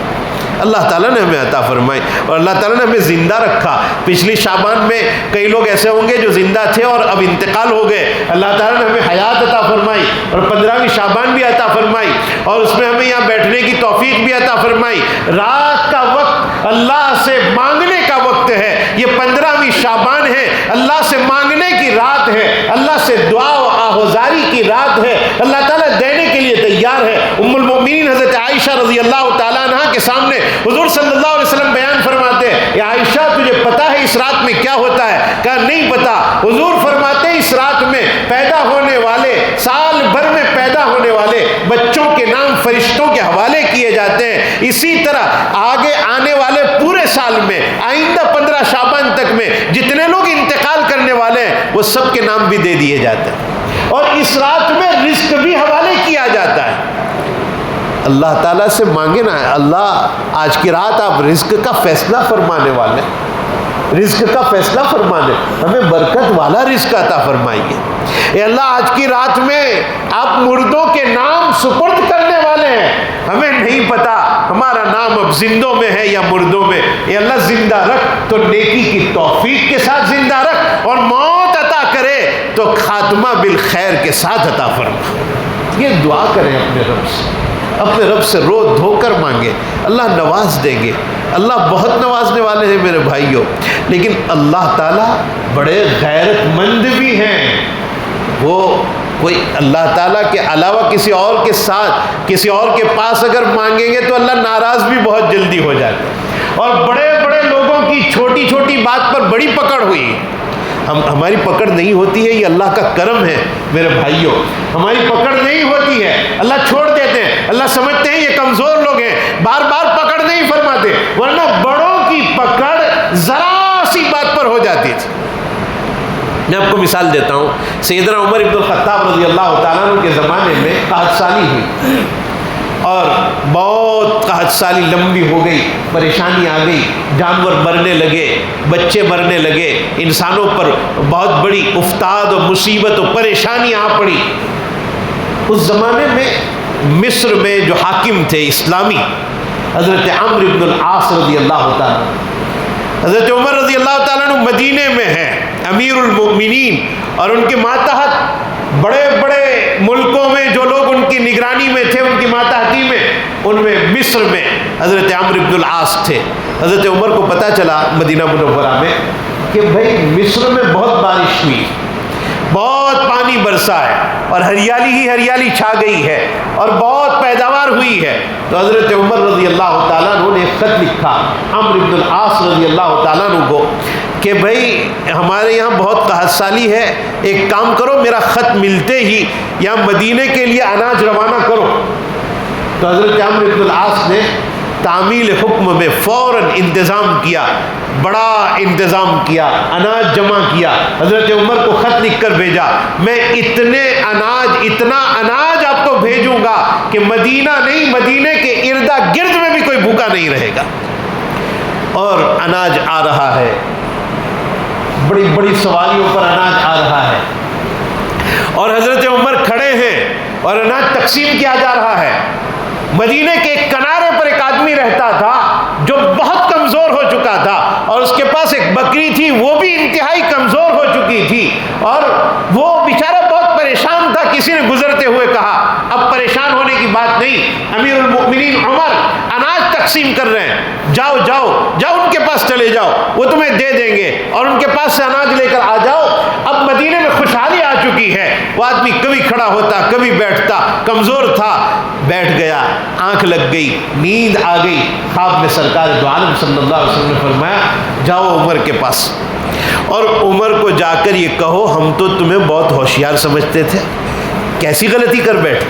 اللہ تعالیٰ نے ہمیں عطا فرمائی، اور اللہ تعالیٰ نے ہمیں زندہ رکھا۔ پچھلی شعبان میں کئی لوگ ایسے ہوں گے جو زندہ تھے اور اب انتقال ہو گئے، اللہ تعالیٰ نے ہمیں حیات عطا فرمائی، اور 15ویں شعبان بھی عطا فرمائی، اور اس میں ہمیں یہاں بیٹھنے کی توفیق بھی عطا فرمائی۔ رات کا وقت اللہ سے مانگنے کا وقت ہے، یہ 15ویں شعبان ہے، اللہ سے مانگنے کی رات ہے، اللہ سے دعا و آہوزاری کی رات ہے، اللہ تعالیٰ دینے کے لیے تیار ہے۔ ام المؤمنین حضرت عائشہ رضی اللہ تعالیٰ عنہ کے سامنے حضور صلی اللہ علیہ وسلم بیان فرماتے ہیں، یا عائشہ تجھے پتا ہے اس رات میں کیا ہوتا ہے؟ کہا نہیں پتا۔ حضور فرماتے ہیں اس رات میں پیدا ہونے والے، سال بھر میں پیدا ہونے والے بچوں کے نام فرشتوں کے حوالے کیے جاتے ہیں، اسی طرح آگے آنے والے پورے سال میں، آئندہ 15 شعبان تک میں جتنے لوگ انتقال کرنے والے ہیں وہ سب کے نام بھی دے دیے جاتے ہیں، اور اس رات میں رزق بھی حوالے کیا جاتا ہے۔ اللہ تعالیٰ سے مانگے نا، اللہ آج کی رات آپ رزق کا فیصلہ فرمانے والے، رزق کا فیصلہ فرمانے، ہمیں برکت والا رزق عطا فرمائیے۔ اے اللہ آج کی رات میں آپ مردوں کے نام سپرد کرنے والے ہیں، ہمیں نہیں پتا ہمارا نام اب زندوں میں ہے یا مردوں میں، اے اللہ زندہ رکھ تو نیکی کی توفیق کے ساتھ زندہ رکھ، اور موت عطا کرے تو خاتمہ بالخیر کے ساتھ عطا فرما۔ یہ دعا کریں اپنے رب سے، اپنے رب سے رو دھو کر مانگے، اللہ نواز دیں گے۔ اللہ بہت نوازنے والے ہیں میرے بھائیوں، لیکن اللہ تعالیٰ بڑے غیرت مند بھی ہیں۔ وہ کوئی اللہ تعالیٰ کے علاوہ کسی اور کے ساتھ، کسی اور کے پاس اگر مانگیں گے تو اللہ ناراض بھی بہت جلدی ہو جاتا ہے، اور بڑے بڑے لوگوں کی چھوٹی چھوٹی بات پر بڑی پکڑ ہوئی، ہماری پکڑ نہیں ہوتی ہے، یہ اللہ کا کرم ہے میرے بھائیوں، ہماری پکڑ نہیں ہوتی ہے، اللہ چھوڑ دیتے ہیں، اللہ سمجھتے ہیں یہ کمزور لوگ ہیں، بار بار پکڑ نہیں فرماتے، ورنہ بڑوں کی پکڑ ذرا سی بات پر ہو جاتی تھی۔ میں آپ کو مثال دیتا ہوں، سیدنا عمر بن الخطاب رضی اللہ تعالیٰ عنہ کے زمانے میں قحط سالی ہوئی، اور بہت قحط سالی لمبی ہو گئی، پریشانی آ گئی، جانور مرنے لگے، بچے مرنے لگے، انسانوں پر بہت بڑی افتاد و مصیبت و پریشانی آ پڑی۔ اس زمانے میں مصر میں جو حاکم تھے اسلامی، حضرت عمرو بن العاص رضی اللہ تعالیٰ، حضرت عمر رضی اللہ تعالیٰ عنہ مدینے میں ہیں امیر المؤمنین، اور ان کے ماتحت بڑے بڑے ملکوں میں جو لوگ ان کی نگرانی میں تھے، ان کی ماتحتی میں، ان میں مصر میں حضرت عمرو بن العاص تھے۔ حضرت عمر کو پتہ چلا مدینہ منورہ میں کہ بھائی مصر میں بہت بارش ہوئی، بہت پانی برسا ہے، اور ہریالی ہی ہریالی چھا گئی ہے، اور بہت پیداوار ہوئی ہے۔ تو حضرت عمر رضی اللہ تعالیٰ عنہ نے ایک خط لکھا عمرو بن العاص رضی اللہ تعالیٰ عنہ کو کہ بھائی ہمارے یہاں بہت قحط سالی ہے، ایک کام کرو، میرا خط ملتے ہی یہاں مدینے کے لیے اناج روانہ کرو۔ تو حضرت عمرو بن العاص نے تعمیل حکم میں فوراً انتظام کیا، بڑا انتظام کیا، اناج جمع کیا، حضرت عمر کو خط لکھ کر بھیجا، میں اتنا اناج آپ کو بھیجوں گا کہ مدینہ نہیں، مدینے کے اردا گرد میں بھی کوئی بھوکا نہیں رہے گا۔ اور اناج آ رہا ہے، بڑی بڑی سواریوں پر اناج آ رہا ہے، اور حضرت عمر کھڑے ہیں اور اناج تقسیم کیا جا رہا ہے۔ مدینے کے ایک کنارے پر ایک آدمی رہتا تھا جو بہت کمزور ہو چکا تھا، اور اس کے پاس ایک بکری تھی، وہ بھی انتہائی کمزور ہو چکی تھی، اور وہ بیچارہ بہت پریشان تھا۔ کسی نے گزرتے ہوئے کہا اب پریشان ہونے کی بات نہیں، امیر المؤمنین عمر اناج تقسیم کر رہے ہیں، جاؤ جاؤ جاؤ ان کے پاس چلے جاؤ، وہ تمہیں دے دیں گے، اور ان کے پاس سے اناج لے کر آ جاؤ۔ اب مدینے میں خوشحالی آ چکی ہے۔ وہ آدمی کبھی کھڑا ہوتا، کبھی بیٹھتا، کمزور تھا، بیٹھ گیا، آنکھ لگ گئی، نیند آ گئی، خواب میں سرکار دو عالم صلی اللہ علیہ وسلم نے فرمایا جاؤ عمر کے پاس، اور عمر کو جا کر یہ کہو ہم تو تمہیں بہت ہوشیار سمجھتے تھے، کیسی غلطی کر بیٹھے،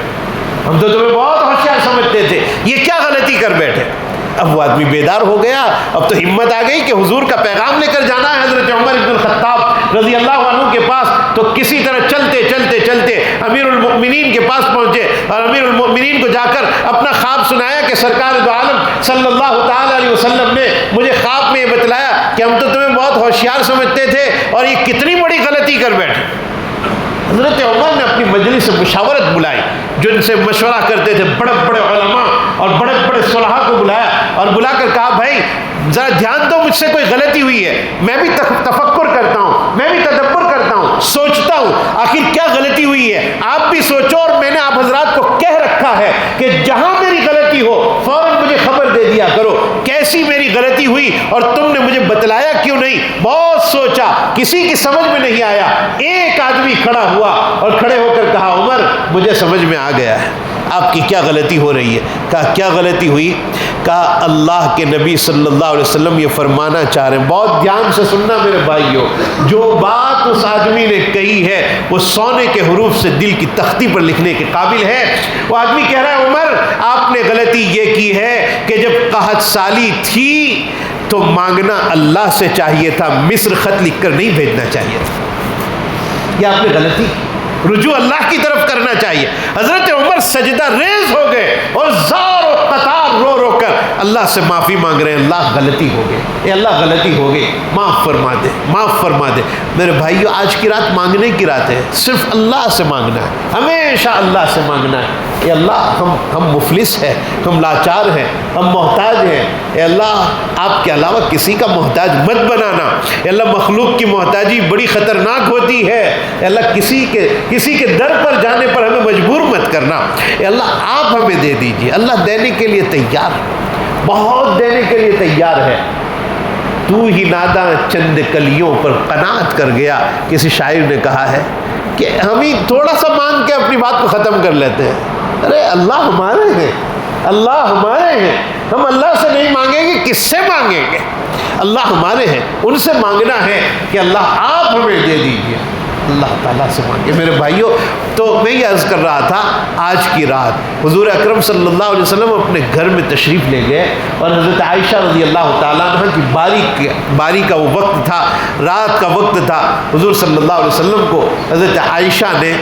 ہم تو تمہیں بہت ہوشیار سمجھتے تھے، یہ کیا غلطی کر بیٹھے۔ اب وہ آدمی بیدار ہو گیا، اب تو ہمت آ گئی کہ حضور کا پیغام لے کر جانا ہے حضرت عمر بن الخطاب رضی اللہ عنہ کے پاس۔ تو کسی طرح چلتے چلتے چلتے امیر المؤمنین کے پاس پہنچے، اور امیر المؤمنین کو جا کر اپنا خواب سنایا کہ سرکار دو عالم صلی اللہ تعالی علیہ وسلم نے مجھے خواب میں یہ بتلایا کہ ہم تو تمہیں بہت ہوشیار سمجھتے تھے اور یہ کتنی بڑی غلطی کر بیٹھے۔ حضرت عمر نے اپنی مجلس سے مشاورت بلائی، جن سے مشورہ کرتے تھے بڑے بڑے علماء اور بڑے بڑے صلحاء کو بلایا اور بلا کر کہا بھائی ذرا دھیان دو، مجھ سے کوئی غلطی ہوئی ہے، میں بھی تفکر کرتا ہوں، میں بھی تدبر کرتا ہوں، سوچتا ہوں آخر کیا غلطی ہوئی ہے، آپ بھی سوچو، اور میں نے آپ حضرات کو کہہ رکھا ہے کہ جہاں میری غلطی ہو فوراً مجھے خبر دے دیا کرو کیسی میری غلطی ہوئی اور تم نے مجھے بتلایا کیوں نہیں۔ بہت سوچا، کسی کی سمجھ میں نہیں آیا، ایک آدمی کھڑا ہوا اور کھڑے ہو کر کہا عمر مجھے سمجھ میں آ گیا ہے آپ کی کیا غلطی ہو رہی ہے۔ کہا کیا غلطی ہوئی؟ کہا اللہ کے نبی صلی اللہ علیہ وسلم یہ فرمانا چاہ رہے ہیں، بہت دھیان سے سننا میرے بھائیوں، جو بات اس آدمی نے کہی ہے وہ سونے کے حروف سے دل کی تختی پر لکھنے کے قابل ہے۔ وہ آدمی کہہ رہا ہے عمر آپ نے غلطی یہ کی ہے کہ جب قحط سالی تھی تو مانگنا اللہ سے چاہیے تھا، مصر خط لکھ کر نہیں بھیجنا چاہیے تھا، یہ آپ نے غلطی کی، رجوع اللہ کی طرف کرنا چاہیے۔ حضرت عمر سجدہ ریز ہو گئے اور زار و قطار رو رو کر اللہ سے معافی مانگ رہے ہیں، اللہ غلطی ہو گئی، اے اللہ غلطی ہو گئی، معاف فرما دے، معاف فرما دے۔ میرے بھائیو آج کی رات مانگنے کی رات ہے، صرف اللہ سے مانگنا ہے، ہمیشہ اللہ سے مانگنا ہے۔ اے اللہ ہم مفلس ہیں، ہم لاچار ہیں، ہم محتاج ہیں، اے اللہ آپ کے علاوہ کسی کا محتاج مت بنانا۔ اے اللہ مخلوق کی محتاجی بڑی خطرناک ہوتی ہے، اے اللہ کسی کے در پر جانے پر ہمیں مجبور مت کرنا، اے اللہ آپ ہمیں دے دیجیے۔ اللہ دینے کے لیے تیار ہے، بہت دینے کے لیے تیار ہے۔ تو ہی ناداں چند کلیوں پر قناعت کر گیا، کسی شاعر نے کہا ہے کہ ہم ہی تھوڑا سا مانگ کے اپنی بات کو ختم کر لیتے ہیں۔ ارے اللہ ہمارے ہیں، اللہ ہمارے ہیں، ہم اللہ سے نہیں مانگیں گے کس سے مانگیں گے؟ اللہ ہمارے ہیں، ان سے مانگنا ہے کہ اللہ آپ ہمیں دے دیجیے، اللہ تعالیٰ سے مانگے۔ میرے بھائیوں تو میں یہ عرض کر رہا تھا، آج کی رات حضور اکرم صلی اللہ علیہ وسلم اپنے گھر میں تشریف لے گئے اور حضرت عائشہ رضی اللہ تعالیٰ عنہ کی باری کا وہ وقت تھا، رات کا وقت تھا۔ حضور صلی اللہ علیہ وسلم کو حضرت عائشہ نے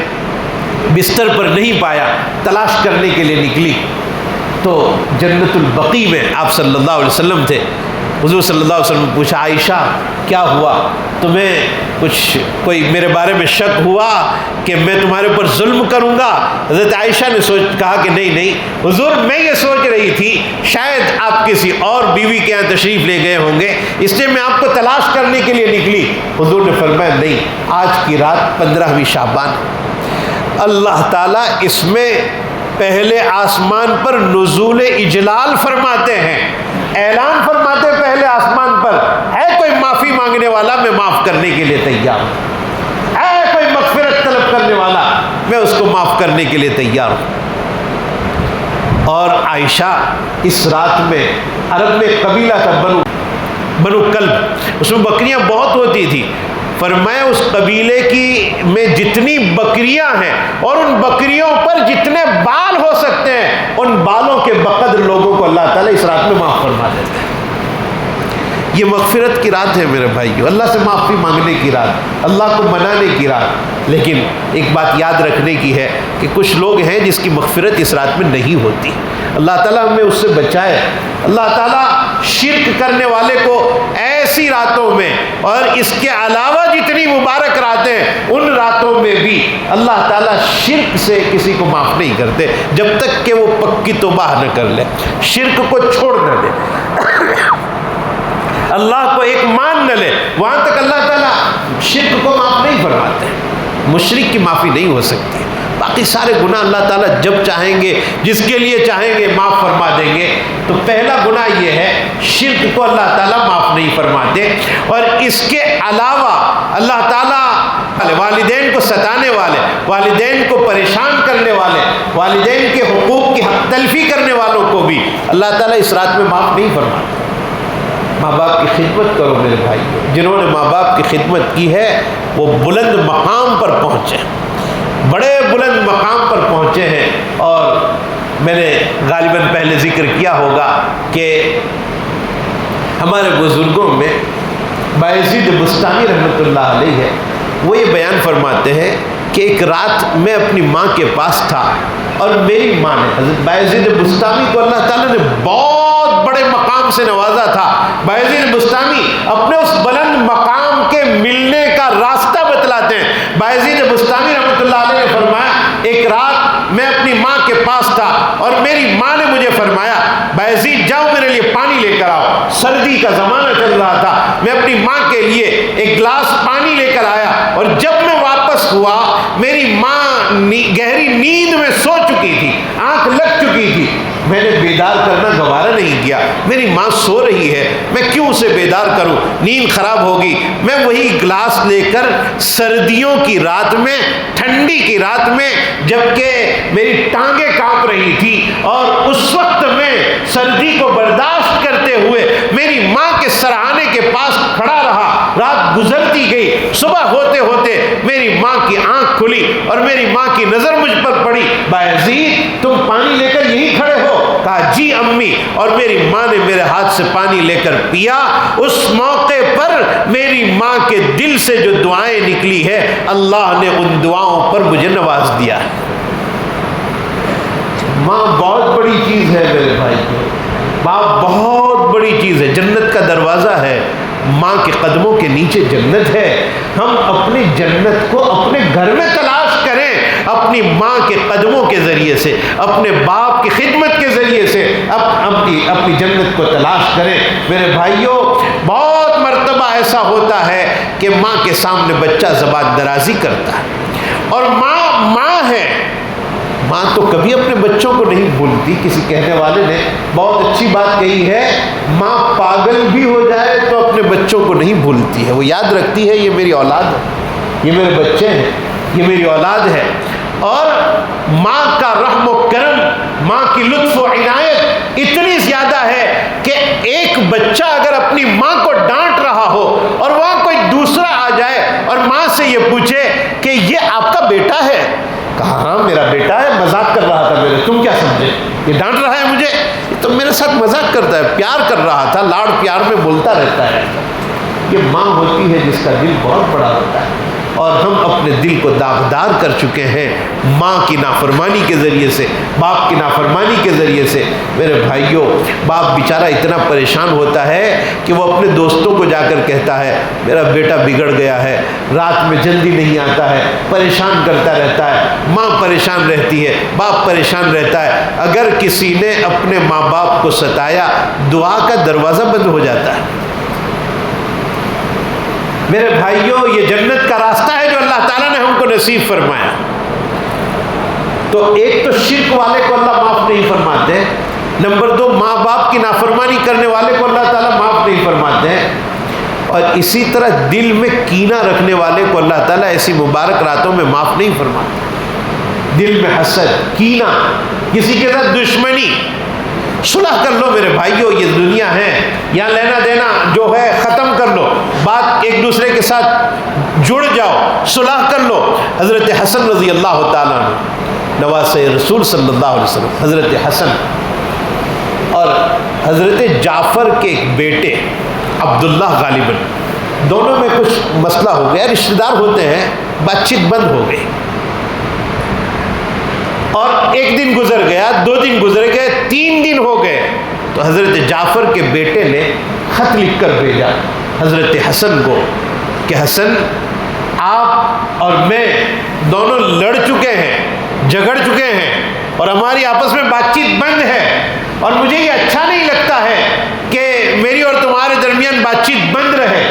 بستر پر نہیں پایا، تلاش کرنے کے لیے نکلی تو جنت البقیع میں آپ صلی اللہ علیہ وسلم تھے۔ حضور صلی اللہ علیہ وسلم نے پوچھا عائشہ کیا ہوا، تمہیں کوئی میرے بارے میں شک ہوا کہ میں تمہارے اوپر ظلم کروں گا؟ حضرت عائشہ نے کہا کہ نہیں حضور، میں یہ سوچ رہی تھی شاید آپ کسی اور بیوی کے یہاں تشریف لے گئے ہوں گے، اس لیے میں آپ کو تلاش کرنے کے لیے نکلی۔ حضور نے فرمایا نہیں، آج کی رات 15ویں شعبان، اللہ تعالیٰ اس میں پہلے آسمان پر نزول اجلال فرماتے ہیں، اعلان فرماتے پہلے آسمان پر، ہے کوئی معافی مانگنے والا میں معاف کرنے کے لیے تیار ہوں، ہے کوئی مغفرت طلب کرنے والا میں اس کو معاف کرنے کے لیے تیار ہوں۔ اور عائشہ اس رات میں، عرب میں قبیلہ تھا بنو کلب، اس میں بکریاں بہت ہوتی تھی، فرمایا اس قبیلے کی میں جتنی بکریاں ہیں اور ان بکریوں پر جتنے بال ہو سکتے ہیں ان بالوں کے بقدر لوگوں کو اللہ تعالیٰ اس رات میں معاف فرما دیتے ہیں۔ یہ مغفرت کی رات ہے میرے بھائیو، اللہ سے معافی مانگنے کی رات، اللہ کو منانے کی رات۔ لیکن ایک بات یاد رکھنے کی ہے کہ کچھ لوگ ہیں جس کی مغفرت اس رات میں نہیں ہوتی، اللہ تعالیٰ ہمیں اس سے بچائے۔ اللہ تعالیٰ شرک کرنے والے کو ایسی راتوں میں اور اس کے علاوہ جتنی مبارک راتیں ان راتوں میں بھی اللہ تعالیٰ شرک سے کسی کو معاف نہیں کرتے جب تک کہ وہ پکی توبہ نہ کر لے، شرک کو چھوڑ نہ دے، اللہ کو ایک مان نہ لے، وہاں تک اللہ تعالیٰ شرک کو معاف نہیں فرماتے۔ مشرک کی معافی نہیں ہو سکتی، باقی سارے گناہ اللہ تعالیٰ جب چاہیں گے جس کے لیے چاہیں گے معاف فرما دیں گے۔ تو پہلا گناہ یہ ہے شرک کو اللہ تعالیٰ معاف نہیں فرماتے، اور اس کے علاوہ اللہ تعالیٰ والدین کو ستانے والے، والدین کو پریشان کرنے والے، والدین کے حقوق کی حق تلفی کرنے والوں کو بھی اللہ تعالیٰ اس رات میں معاف نہیں فرماتے۔ ماں باپ کی خدمت کرو میرے بھائی، جنہوں نے ماں باپ کی خدمت کی ہے وہ بلند مقام پر پہنچے، بڑے بلند مقام پر پہنچے ہیں۔ اور میں نے غالباً پہلے ذکر کیا ہوگا کہ ہمارے بزرگوں میں بایزید بستانی رحمۃ اللہ علیہ ہے، وہ یہ بیان فرماتے ہیں کہ ایک رات میں اپنی ماں کے پاس تھا اور میری ماں نے، حضرت بایزید بستانی کو اللہ تعالیٰ نے بہت بڑا بڑے مقام سے نوازا تھا۔ بایزید بستامی اپنے اس بلند مقام کے ملنے کا راستہ بتلاتے ہیں۔ بایزید بستامی رحمۃ اللہ علیہ نے فرمایا ایک رات میں اپنی ماں کے پاس تھا اور میری ماں نے مجھے فرمایا بایزید جاؤ میرے لیے پانی لے کر آؤ۔ سردی کا زمانہ چل رہا تھا، میں اپنی ماں کے لیے ایک گلاس پانی لے کر آیا اور جب میں واپس ہوا میری ماں گہری نیند میں سو چکی تھی، آنکھ لگ چکی تھی۔ میں نے بیدار کرنا گوارا نہیں کیا، میری ماں سو رہی ہے، میں کیوں اسے بیدار کروں، نیند خراب ہوگی۔ میں وہی گلاس لے کر سردیوں کی رات میں، ٹھنڈی کی رات میں، جبکہ میری ٹانگیں کانپ رہی تھی اور اس وقت میں سردی کو برداشت کرتے ہوئے میری ماں کے سرہانے کے پاس کھڑا رہا۔ رات گزرتی گئی، صبح ہوتے ہوتے میری ماں کی آنکھ کھلی اور میری ماں کی نظر مجھ پر پڑی۔ بایزید تم پانی لے کر یہی کھڑے ہو؟ کہا جی امی، اور میری ماں نے میرے ہاتھ سے پانی لے کر پیا۔ اس موقع پر میری ماں کے دل سے جو دعائیں نکلی ہے اللہ نے ان دعاؤں پر مجھے نواز دیا۔ ماں بہت بڑی چیز ہے میرے بھائی کو، ماں بہت بڑی چیز ہے، جنت کا دروازہ ہے، ماں کے قدموں کے نیچے جنت ہے۔ ہم اپنی جنت کو اپنے گھر میں تلاش کریں، اپنی ماں کے قدموں کے ذریعے سے، اپنے باپ کی خدمت کے ذریعے سے اپنی جنت کو تلاش کریں۔ میرے بھائیوں، بہت مرتبہ ایسا ہوتا ہے کہ ماں کے سامنے بچہ زبان درازی کرتا ہے، اور ماں ہے، ماں تو کبھی اپنے بچوں کو نہیں بھولتی۔ کسی کہنے والے نے بہت اچھی بات کہی ہے، ماں پاگل بھی ہو جائے تو اپنے بچوں کو نہیں بھولتی ہے، وہ یاد رکھتی ہے یہ میری اولاد ہے، یہ میرے بچے ہیں، یہ میری اولاد ہے۔ اور ماں کا رحم و کرم، ماں کی لطف و عنایت اتنی زیادہ ہے کہ ایک بچہ اگر اپنی ماں کو ڈانٹ رہا ہو اور وہاں کوئی دوسرا آ جائے اور ماں سے یہ پوچھے کہ یہ آپ کا بیٹا ہے، کہا ہاں میرا بیٹا ہے، مذاق کر رہا تھا میرے، تم کیا سمجھے یہ ڈانٹ رہا ہے مجھے؟ یہ تو میرے ساتھ مذاق کرتا ہے، پیار کر رہا تھا، لاڑ پیار میں بولتا رہتا ہے۔ یہ ماں ہوتی ہے جس کا دل بہت بڑا ہوتا ہے، اور ہم اپنے دل کو داغدار کر چکے ہیں ماں کی نافرمانی کے ذریعے سے، باپ کی نافرمانی کے ذریعے سے۔ میرے بھائیوں، باپ بیچارہ اتنا پریشان ہوتا ہے کہ وہ اپنے دوستوں کو جا کر کہتا ہے میرا بیٹا بگڑ گیا ہے، رات میں جلدی نہیں آتا ہے، پریشان کرتا رہتا ہے۔ ماں پریشان رہتی ہے، باپ پریشان رہتا ہے۔ اگر کسی نے اپنے ماں باپ کو ستایا، دعا کا دروازہ بند ہو جاتا ہے۔ میرے بھائیوں، یہ جنت کا راستہ ہے جو اللہ تعالیٰ نے ہم کو نصیب فرمایا۔ تو ایک تو شرک والے کو اللہ معاف نہیں فرماتے، نمبر دو ماں باپ کی نافرمانی کرنے والے کو اللہ تعالیٰ معاف نہیں فرماتے ہیں، اور اسی طرح دل میں کینہ رکھنے والے کو اللہ تعالیٰ ایسی مبارک راتوں میں معاف نہیں فرماتے۔ دل میں حسد، کینہ، کسی کے ساتھ دشمنی، صلح کر لو میرے بھائیوں، یہ دنیا ہے، یہاں لینا دینا جو ہے ختم کر لو، بات ایک دوسرے کے ساتھ جڑ جاؤ، صلح کر لو۔ حضرت حسن رضی اللہ تعالیٰ عنہ، نواسۂ رسول صلی اللہ علیہ وسلم، حضرت حسن اور حضرت جعفر کے ایک بیٹے عبداللہ غالباً، دونوں میں کچھ مسئلہ ہو گیا، رشتہ دار ہوتے ہیں، بات چیت بند ہو گئی، اور ایک دن گزر گیا، 2 دن گزر گئے، 3 دن ہو گئے، تو حضرت جعفر کے بیٹے نے خط لکھ کر بھیجا حضرت حسن کو کہ حسن، آپ اور میں دونوں لڑ چکے ہیں، جھگڑ چکے ہیں، اور ہماری آپس میں بات چیت بند ہے، اور مجھے یہ اچھا نہیں لگتا ہے کہ میری اور تمہارے درمیان بات چیت بند رہے۔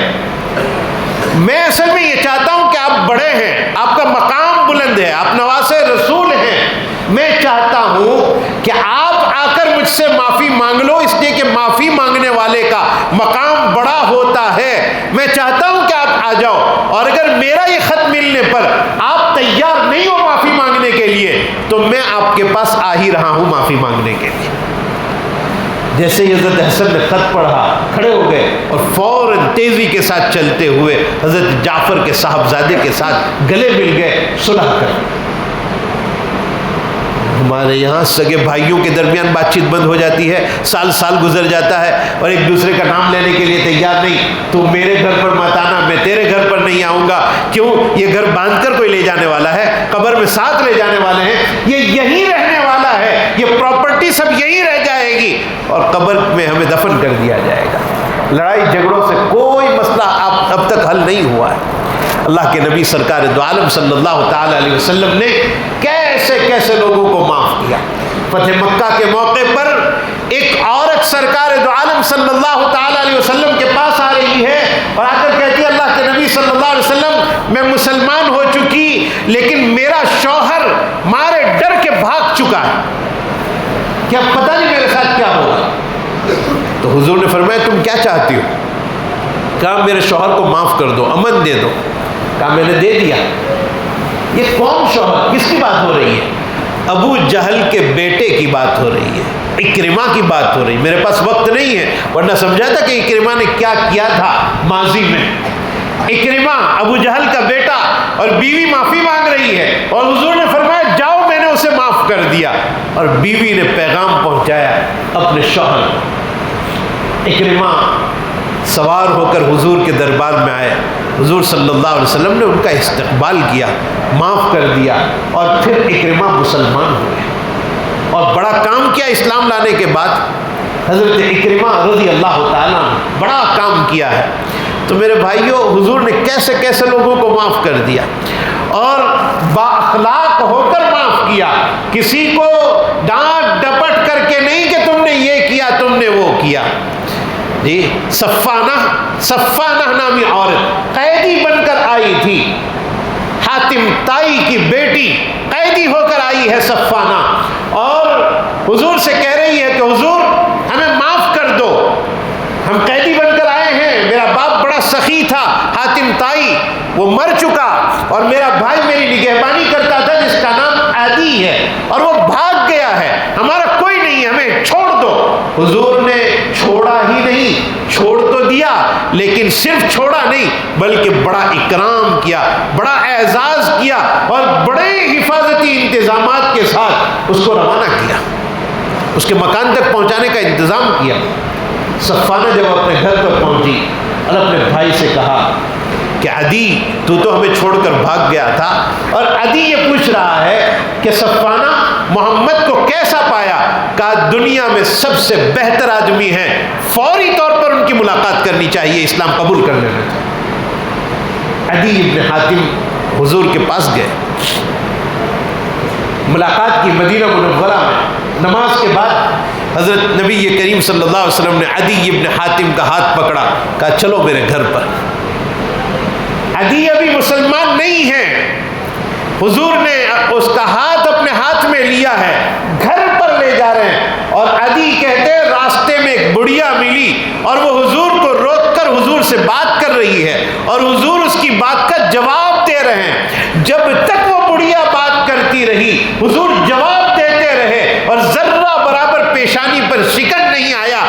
میں اصل میں یہ چاہتا ہوں کہ آپ بڑے ہیں، آپ کا مقام بلند ہے، آپ نواسۂ رسول ہیں، میں چاہتا ہوں کہ آپ آ کر مجھ سے معافی مانگ لو، اس لیے کہ معافی مانگنے والے کا مقام بڑا ہوتا ہے۔ میں چاہتا ہوں کہ آپ آ جاؤ، اور اگر میرا یہ خط ملنے پر آپ تیار نہیں ہو معافی مانگنے کے لیے تو میں آپ کے پاس آ ہی رہا ہوں معافی مانگنے کے لیے۔ جیسے ہی حضرت حسن نے خط پڑھا، کھڑے ہو گئے اور فوراً تیزی کے ساتھ چلتے ہوئے حضرت جعفر کے صاحبزادے کے ساتھ گلے مل گئے، صلح کر۔ ہمارے یہاں سگے بھائیوں کے درمیان بات چیت بند ہو جاتی ہے، سال سال گزر جاتا ہے اور ایک دوسرے کا نام لینے کے لیے تیار نہیں، تو میرے گھر پر مت آنا، میں تیرے گھر پر نہیں آؤں گا، کیوں؟ یہ گھر باندھ کر کوئی لے جانے والا ہے، قبر میں ساتھ لے جانے والے ہیں، یہ یہیں رہنے والا ہے، یہ پراپرٹی سب یہیں رہ جائے گی اور قبر میں ہمیں دفن کر دیا جائے گا۔ لڑائی جھگڑوں سے کوئی مسئلہ اب تک حل نہیں ہوا ہے۔ اللہ کے نبی سرکار دو عالم صلی اللہ تعالی علیہ وسلم نے کیسے کیسے لوگوں کو معاف کیا۔ فتح مکہ کے موقع پر ایک عورت سرکار دو عالم صلی اللہ تعالی علیہ وسلم کے پاس آ رہی ہے اور آ کر کہتی ہے اللہ کے نبی صلی اللہ علیہ وسلم میں مسلمان ہو چکی لیکن میرا شوہر مارے ڈر کے بھاگ چکا ہے، کیا پتہ نہیں میرے ساتھ کیا ہوگا۔ تو حضور نے فرمایا تم کیا چاہتی ہو؟ کہا میرے شوہر کو معاف کر دو، امن دے دو۔ کہا میں نے دے دیا۔ یہ کون شوہر؟ کس کی بات ہو رہی ہے؟ ابو جہل کے بیٹے کی بات ہو رہی ہے، اکرمہ کی بات ہو رہی ہے۔ میرے پاس وقت نہیں ہے ورنہ سمجھا تھا کہ اکرمہ نے کیا کیا تھا ماضی میں۔ اکرمہ ابو جہل کا بیٹا اور بیوی معافی مانگ رہی ہے اور حضور نے فرمایا جاؤ میں نے اسے معاف کر دیا، اور بیوی نے پیغام پہنچایا اپنے شوہر کو۔ اکرمہ سوار ہو کر حضور کے دربار میں آئے، حضور صلی اللہ علیہ وسلم نے ان کا استقبال کیا، معاف کر دیا، اور پھر اکرمہ مسلمان ہوئے اور بڑا کام کیا اسلام لانے کے بعد۔ حضرت اکرمہ رضی اللہ تعالیٰ نے بڑا کام کیا ہے۔ تو میرے بھائیوں حضور نے کیسے کیسے لوگوں کو معاف کر دیا اور با اخلاق ہو کر معاف کیا، کسی کو ڈانٹ ڈپٹ کر کے نہیں کہ تم نے یہ کیا تم نے وہ کیا۔ جی صفانہ نامی عورت قیدی بن کر آئی تھی، حاتم تائی کی بیٹی قیدی ہو کر آئی ہے صفانہ، اور حضور سے کہہ رہی ہے کہ حضور ہمیں معاف کر دو، ہم قیدی بن کر آئے ہیں، میرا باپ بڑا سخی تھا حاتم تائی، وہ مر چکا، اور میرا بھائی میری نگہبانی کرتا تھا جس کا نام عدی ہے اور وہ بھاگ گیا ہے، ہمارا کوئی نہیں، ہمیں چھوڑ دو۔ حضور نے چھوڑا ہی نہیں، چھوڑ تو دیا لیکن صرف چھوڑا نہیں بلکہ بڑا اکرام کیا، بڑا اعزاز کیا اور بڑے حفاظتی انتظامات کے ساتھ اس کو روانہ کیا، اس کے مکان تک پہنچانے کا انتظام کیا۔ صفانہ جب اپنے گھر پر پہنچی اور اپنے بھائی سے کہا کہ عدی تو ہمیں چھوڑ کر بھاگ گیا تھا، اور عدی یہ پوچھ رہا ہے کہ صفانہ محمد کو کیسا پایا؟ کہا دنیا میں سب سے بہتر آدمی ہے، فوری طور پر ان کی ملاقات کرنی چاہیے، اسلام قبول کر لینا چاہیے۔ عدی ابن حاتم حضور کے پاس گئے، ملاقات کی مدینہ منورہ میں، نماز کے بعد حضرت نبی کریم صلی اللہ علیہ وسلم نے عدی ابن حاتم کا ہاتھ پکڑا، کہا چلو میرے گھر پر۔ عدی ابھی مسلمان نہیں ہے، حضور نے اس کا ہاتھ اپنے ہاتھ میں لیا ہے، گھر پر لے جا رہے ہیں، اور عدی کہتے ہیں راستے میں ایک بڑھیا ملی اور وہ حضور کو روک کر حضور سے بات کر رہی ہے اور حضور اس کی بات کا جواب دے رہے ہیں۔ جب تک وہ بڑھیا بات کرتی رہی حضور جواب دیتے رہے اور ذرہ برابر پیشانی پر شکن نہیں آیا۔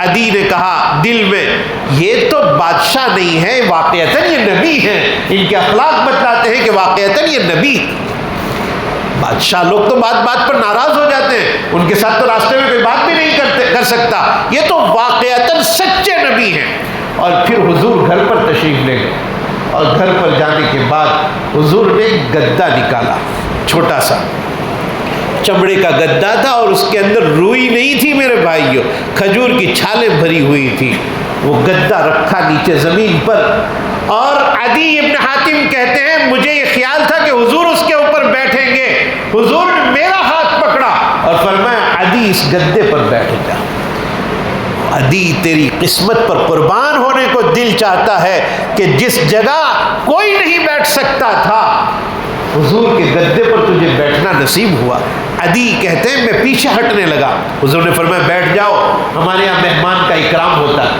عدی نے کہا دل میں یہ تو بادشاہ نہیں ہے، واقعتاً یہ نبی ہیں، ان کے اخلاق بتلاتے ہیں کہ واقعتاً یہ نبی۔ بادشاہ لوگ تو بات بات پر ناراض ہو جاتے ہیں، ان کے ساتھ تو راستے میں کوئی بات بھی نہیں کر سکتا، یہ تو واقعتاً سچے نبی ہیں۔ اور پھر حضور گھر پر تشریف لے گئے، اور گھر پر جانے کے بعد حضور نے ایک گدا نکالا، چھوٹا سا چمڑے کا گدا تھا، اور اس کے اندر روئی نہیں تھی میرے بھائیوں، کھجور کی چھالیں بھری ہوئی تھی۔ وہ گدا رکھا نیچے زمین پر، اور عدی ابن حاتم کہتے ہیں مجھے یہ خیال تھا کہ حضور اس کے اوپر بیٹھیں گے، حضور نے میرا ہاتھ پکڑا اور فرمایا عدی اس گدے پر بیٹھ جا۔ عدی تیری قسمت پر قربان ہونے کو دل چاہتا ہے کہ جس جگہ کوئی نہیں بیٹھ سکتا تھا حضور کے گدے پر تجھے بیٹھنا نصیب ہوا۔ عدی کہتے ہیں میں پیچھے ہٹنے لگا، حضور نے فرمایا بیٹھ جاؤ، ہمارے یہاں مہمان کا اکرام ہوتا ہے،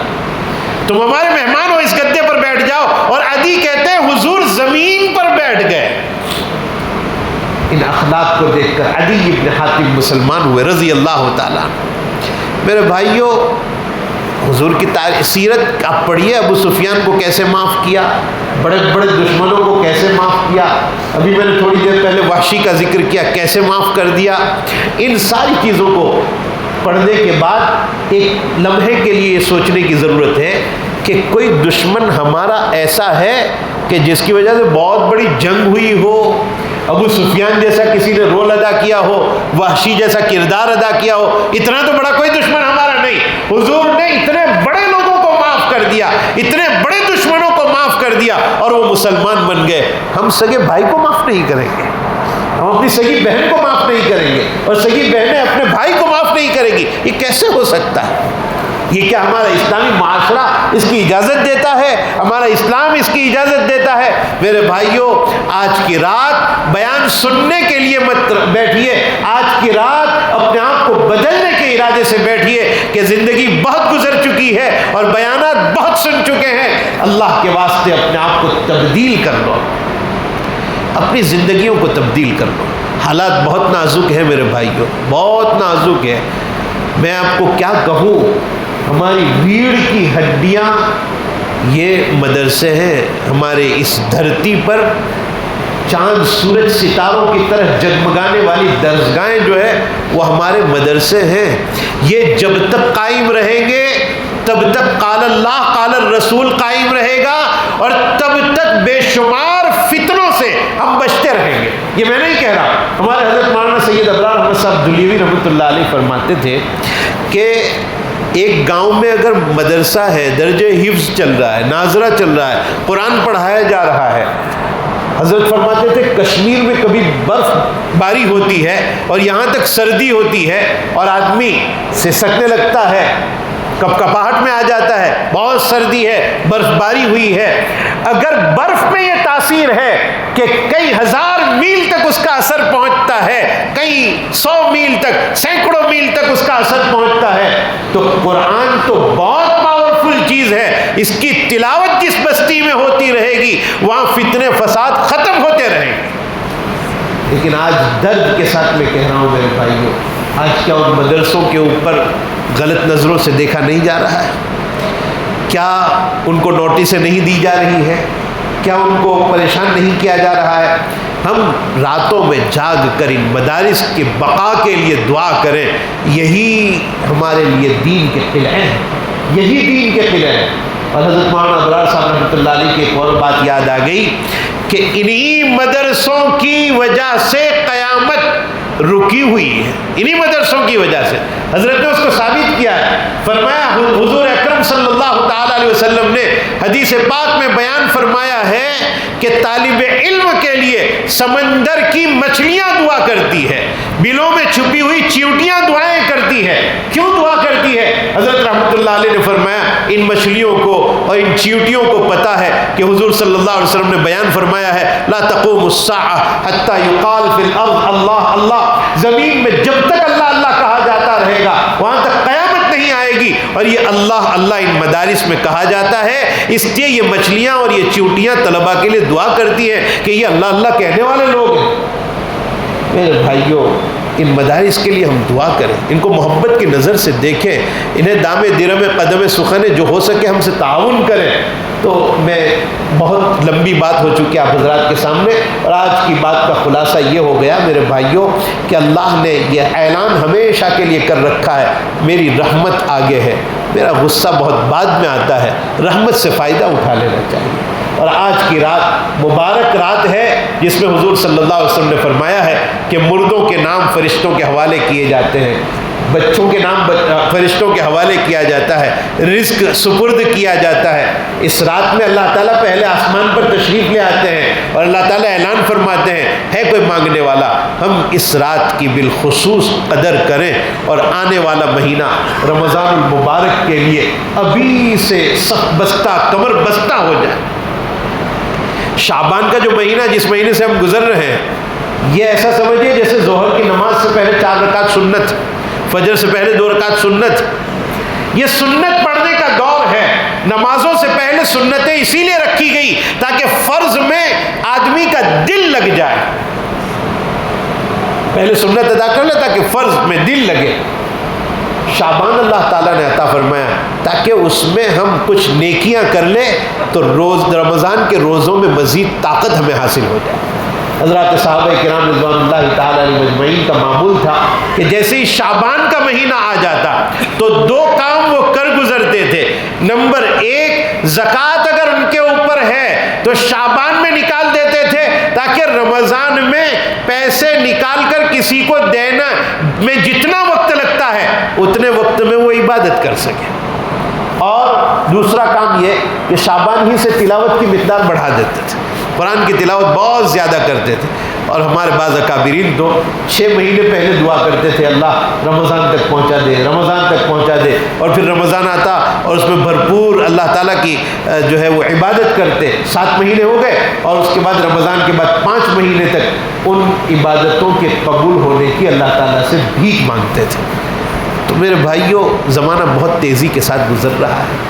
تم ہمارے مہمان ہو، اس گدے پر بیٹھ جاؤ۔ اور عدی کہتے ہیں حضور زمین پر بیٹھ گئے۔ ان اخلاق کو دیکھ کر عدی ابن حاتم مسلمان ہوئے رضی اللہ تعالیٰ۔ میرے بھائیوں حضور کی سیرت آپ پڑھیے، ابو سفیان کو کیسے معاف کیا، بڑے بڑے دشمنوں کو کیسے معاف کیا، ابھی میں نے تھوڑی دیر پہلے وحشی کا ذکر کیا، کیسے معاف کر دیا۔ ان ساری چیزوں کو پڑھنے کے بعد ایک لمحے کے لیے یہ سوچنے کی ضرورت ہے کہ کوئی دشمن ہمارا ایسا ہے کہ جس کی وجہ سے بہت بڑی جنگ ہوئی ہو، ابو سفیان جیسا کسی نے رول ادا کیا ہو، وحشی جیسا کردار ادا کیا ہو، اتنا تو بڑا کوئی دشمن ہمارا نہیں۔ حضور نے اتنے بڑے لوگوں کو معاف کر دیا، اتنے بڑے دشمنوں کو معاف کر دیا اور وہ مسلمان بن گئے۔ ہم سگے بھائی کو معاف نہیں کریں گے، ہم اپنی سگی بہن کو معاف نہیں کریں گے، اور سگی بہنیں اپنے بھائی کو معاف نہیں کریں گی، یہ کیسے ہو سکتا ہے؟ یہ کیا ہمارا اسلامی معاشرہ اس کی اجازت دیتا ہے؟ ہمارا اسلام اس کی اجازت دیتا ہے؟ میرے بھائیوں، آج کی رات بیان سننے کے لیے مت بیٹھیے، آج کی رات اپنے آپ کو بدلنے کے ارادے سے بیٹھیے کہ زندگی بہت گزر چکی ہے اور بیانات بہت سن چکے ہیں، اللہ کے واسطے اپنے آپ کو تبدیل کر لو، اپنی زندگیوں کو تبدیل کر لو۔ حالات بہت نازک ہیں میرے بھائیوں، بہت نازک ہے۔ میں آپ کو کیا کہوں، ہماری ریڑھ کی ہڈیاں یہ مدرسے ہیں، ہمارے اس دھرتی پر چاند سورج ستاروں کی طرح جگمگانے والی درسگاہیں جو ہے وہ ہمارے مدرسے ہیں۔ یہ جب تک قائم رہیں گے تب تک قال اللہ قال الرسول قائم رہے گا، اور تب تک بے شمار فتنوں سے ہم بچتے رہیں گے۔ یہ میں نہیں کہہ رہا، ہمارے حضرت مولانا سید ابرار احمد صاحب دلیوی رحمۃ اللہ علیہ فرماتے تھے کہ ایک گاؤں میں اگر مدرسہ ہے، درجہ حفظ چل رہا ہے، ناظرہ چل رہا ہے، قرآن پڑھایا جا رہا ہے، حضرت فرماتے تھے کشمیر میں کبھی برف باری ہوتی ہے اور یہاں تک سردی ہوتی ہے اور آدمی سسکنے لگتا ہے، کپ کپاہٹ میں آ جاتا ہے، بہت سردی ہے، برف باری ہوئی ہے، اگر برف میں یہ تاثیر ہے کہ کئی ہزار میل تک اس کا اثر پہنچتا ہے، کئی 100 میل تک، سینکڑوں میل تک اس کا اثر پہنچتا ہے، تو قرآن تو بہت پاورفل چیز ہے، اس کی تلاوت جس بستی میں ہوتی رہے گی وہاں فتنے فساد ختم ہوتے رہیں گے۔ لیکن آج درد کے ساتھ میں کہہ رہا ہوں میرے بھائیوں، آج کیا ان مدرسوں کے اوپر غلط نظروں سے دیکھا نہیں جا رہا ہے؟ کیا ان کو نوٹسیں نہیں دی جا رہی ہے؟ کیا ان کو پریشان نہیں کیا جا رہا ہے؟ ہم راتوں میں جاگ کر ان مدارس کی بقا کے لیے دعا کریں، یہی ہمارے لیے دین کے قلعے ہیں، یہی دین کے قلعے ہیں۔ اور حضرت مولانا ابرار صاحب رحمۃ اللہ علیہ کی ایک اور بات یاد آ گئی کہ انہی مدرسوں کی وجہ سے قیامت رکی ہوئی ہے، انہی مدرسوں کی وجہ سے۔ حضرت نے اس کو ثابت کیا ہے، فرمایا حضور اکرم صلی اللہ تعالی علیہ وسلم نے حدیث پاک میں بیان فرمایا ہے کہ طالب علم کے لیے سمندر کی مچھلیاں دعا کرتی ہے، بلوں میں چھپی ہوئی چیونٹیاں دعائیں کرتی ہے۔ کیوں دعا کرتی ہے؟ حضرت رحمۃ اللہ علیہ نے فرمایا ان مچھلیوں کو اور ان چیونٹیوں کو پتہ ہے کہ حضور صلی اللہ علیہ وسلم نے بیان فرمایا ہے لا تقوم الساعہ حتی یقال فی الارض اللہ اللہ، زمین میں جب تک اللہ اللہ کہا جاتا رہے گا وہاں تک قیامت نہیں آئے گی، اور یہ اللہ اللہ ان مدارس میں کہا جاتا ہے، اس لیے یہ مچھلیاں اور یہ چیونٹیاں طلباء کے لیے دعا کرتی ہیں کہ یہ اللہ اللہ کہنے والے لوگ ہیں۔ میرے بھائیوں، ان مدارس کے لیے ہم دعا کریں، ان کو محبت کی نظر سے دیکھیں، انہیں دام درم قدم سخن جو ہو سکے ہم سے تعاون کریں۔ تو میں بہت لمبی بات ہو چکی آپ حضرات کے سامنے، اور آج کی بات کا خلاصہ یہ ہو گیا میرے بھائیوں کہ اللہ نے یہ اعلان ہمیشہ کے لیے کر رکھا ہے، میری رحمت آگے ہے، میرا غصہ بہت بعد میں آتا ہے، رحمت سے فائدہ اٹھا لینا چاہیے۔ اور آج کی رات مبارک رات ہے جس میں حضور صلی اللہ علیہ وسلم نے فرمایا ہے کہ مردوں کے نام فرشتوں کے حوالے کیے جاتے ہیں، بچوں کے نام فرشتوں کے حوالے کیا جاتا ہے، رزق سپرد کیا جاتا ہے۔ اس رات میں اللہ تعالیٰ پہلے آسمان پر تشریف لے آتے ہیں اور اللہ تعالیٰ اعلان فرماتے ہیں ہے کوئی مانگنے والا؟ ہم اس رات کی بالخصوص قدر کریں اور آنے والا مہینہ رمضان المبارک کے لیے ابھی سے سخت بستہ کمر بستہ ہو جائے۔ شعبان کا جو مہینہ جس مہینے سے ہم گزر رہے ہیں، یہ ایسا سمجھیے جیسے ظہر کی نماز سے پہلے 4 رکعت سنت، فجر سے پہلے 2 رکعت سنت، یہ سنت پڑھنے کا دور ہے۔ نمازوں سے پہلے سنتیں اسی لیے رکھی گئی تاکہ فرض میں آدمی کا دل لگ جائے، پہلے سنت ادا کر لے تاکہ فرض میں دل لگے۔ شعبان اللہ تعالیٰ نے عطا فرمایا تاکہ اس میں ہم کچھ نیکیاں کر لیں تو رمضان کے روزوں میں مزید طاقت ہمیں حاصل ہو جائے۔ حضرات صحابہ کرام رضوان اللہ تعالیٰ علیہ مجمعین کا معمول تھا کہ جیسے ہی شعبان کا مہینہ آ جاتا تو 2 کام وہ کر گزرتے تھے۔ نمبر 1، زکوٰۃ اگر ان کے اوپر ہے تو شعبان میں نکال دیتے تھے تاکہ رمضان میں پیسے نکال کر کسی کو دینا میں جتنا وقت لگتا ہے اتنے وقت میں وہ عبادت کر سکے۔ اور دوسرا کام یہ کہ شعبان ہی سے تلاوت کی مقدار بڑھا دیتے تھے، قرآن کی تلاوت بہت زیادہ کرتے تھے۔ اور ہمارے بعض اکابرین تو 6 مہینے پہلے دعا کرتے تھے، اللہ رمضان تک پہنچا دے، رمضان تک پہنچا دے، اور پھر رمضان آتا اور اس میں بھرپور اللہ تعالیٰ کی جو ہے وہ عبادت کرتے۔ 7 مہینے ہو گئے اور اس کے بعد رمضان کے بعد 5 مہینے تک ان عبادتوں کے قبول ہونے کی اللہ تعالیٰ سے بھیک مانگتے تھے۔ تو میرے بھائیوں، زمانہ بہت تیزی کے ساتھ گزر رہا ہے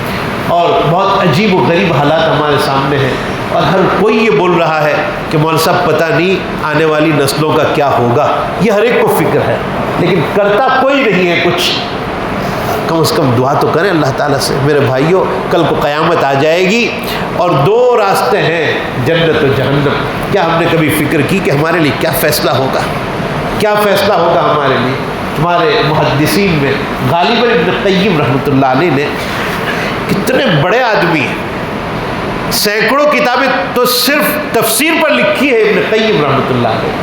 اور بہت عجیب و غریب حالات ہمارے سامنے ہیں، اور ہر کوئی یہ بول رہا ہے کہ مولوی صاحب پتہ نہیں آنے والی نسلوں کا کیا ہوگا۔ یہ ہر ایک کو فکر ہے لیکن کرتا کوئی نہیں ہے کچھ۔ کم از کم دعا تو کریں اللہ تعالیٰ سے۔ میرے بھائیوں، کل کو قیامت آ جائے گی اور 2 راستے ہیں، جنت و جہنم۔ کیا ہم نے کبھی فکر کی کہ ہمارے لیے کیا فیصلہ ہوگا؟ کیا فیصلہ ہوگا ہمارے لیے؟ ہمارے محدثین میں غالباً ابن قیم رحمۃ اللہ علیہ نے، کتنے بڑے آدمی ہیں، سینکڑوں کتابیں تو صرف تفسیر پر لکھی ہے ابن قیم رحمۃ اللہ علیہ،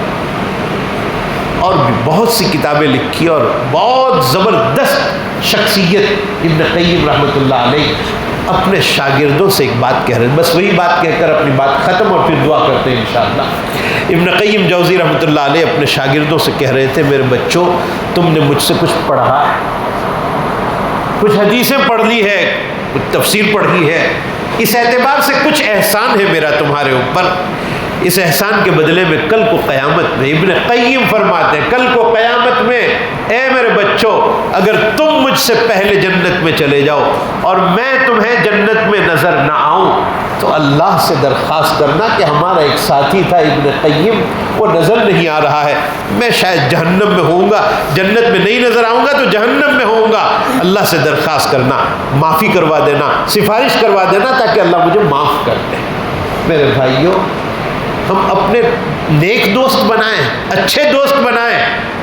اور بھی بہت سی کتابیں لکھی، اور بہت زبردست شخصیت ابن قیم رحمۃ اللہ علیہ۔ اپنے شاگردوں سے ایک بات کہہ رہے ہیں، بس وہی بات کہہ کر اپنی بات ختم اور پھر دعا کرتے ہیں انشاءاللہ۔ ابن قیم جوزی رحمۃ اللہ علیہ اپنے شاگردوں سے کہہ رہے تھے، میرے بچوں، تم نے مجھ سے کچھ پڑھا ہے، کچھ حدیثیں پڑھ لی ہے، کچھ تفسیر پڑھی ہے، اس اعتبار سے کچھ احسان ہے میرا تمہارے اوپر۔ اس احسان کے بدلے میں کل کو قیامت میں، ابن قیم فرماتے ہیں، کل کو قیامت میں اے میرے بچوں، اگر تم مجھ سے پہلے جنت میں چلے جاؤ اور میں تمہیں جنت میں نظر نہ آؤں تو اللہ سے درخواست کرنا کہ ہمارا ایک ساتھی تھا ابن قیم، وہ نظر نہیں آ رہا ہے، میں شاید جہنم میں ہوں گا، جنت میں نہیں نظر آؤں گا تو جہنم میں ہوں گا، اللہ سے درخواست کرنا، معافی کروا دینا، سفارش کروا دینا تاکہ اللہ مجھے معاف کر دے۔ میرے بھائیوں، ہم اپنے نیک دوست بنائیں، اچھے دوست بنائیں۔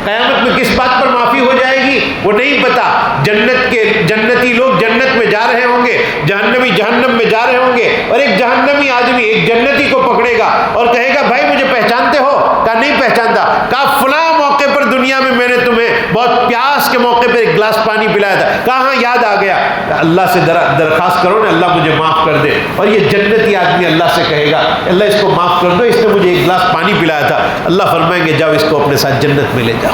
قیامت میں کس بات پر معافی ہو جائے گی وہ نہیں پتا۔ جنتی لوگ جنت میں جا رہے ہوں گے، جہنمی جہنم میں جا رہے ہوں گے، اور ایک جہنمی آدمی ایک جنتی کو پکڑے گا اور کہے گا بھائی مجھے پہچانتے ہو؟ کہا نہیں پہچانتا۔ کہا فلاں موقع پر دنیا میں میں نے تمہیں بہت پیاس کے موقع پر ایک گلاس پانی پلایا تھا، کہا ہاں یاد آ گیا۔ اللہ سے درخواست کرو نا اللہ مجھے معاف کر دے، اور یہ جنتی آدمی اللہ سے کہے گا اللہ اس کو معاف کر دو، اس نے مجھے ایک گلاس پانی پلایا تھا۔ اللہ فرمائیں گے جاؤ اس کو اپنے ساتھ جنت میں لے جاؤ۔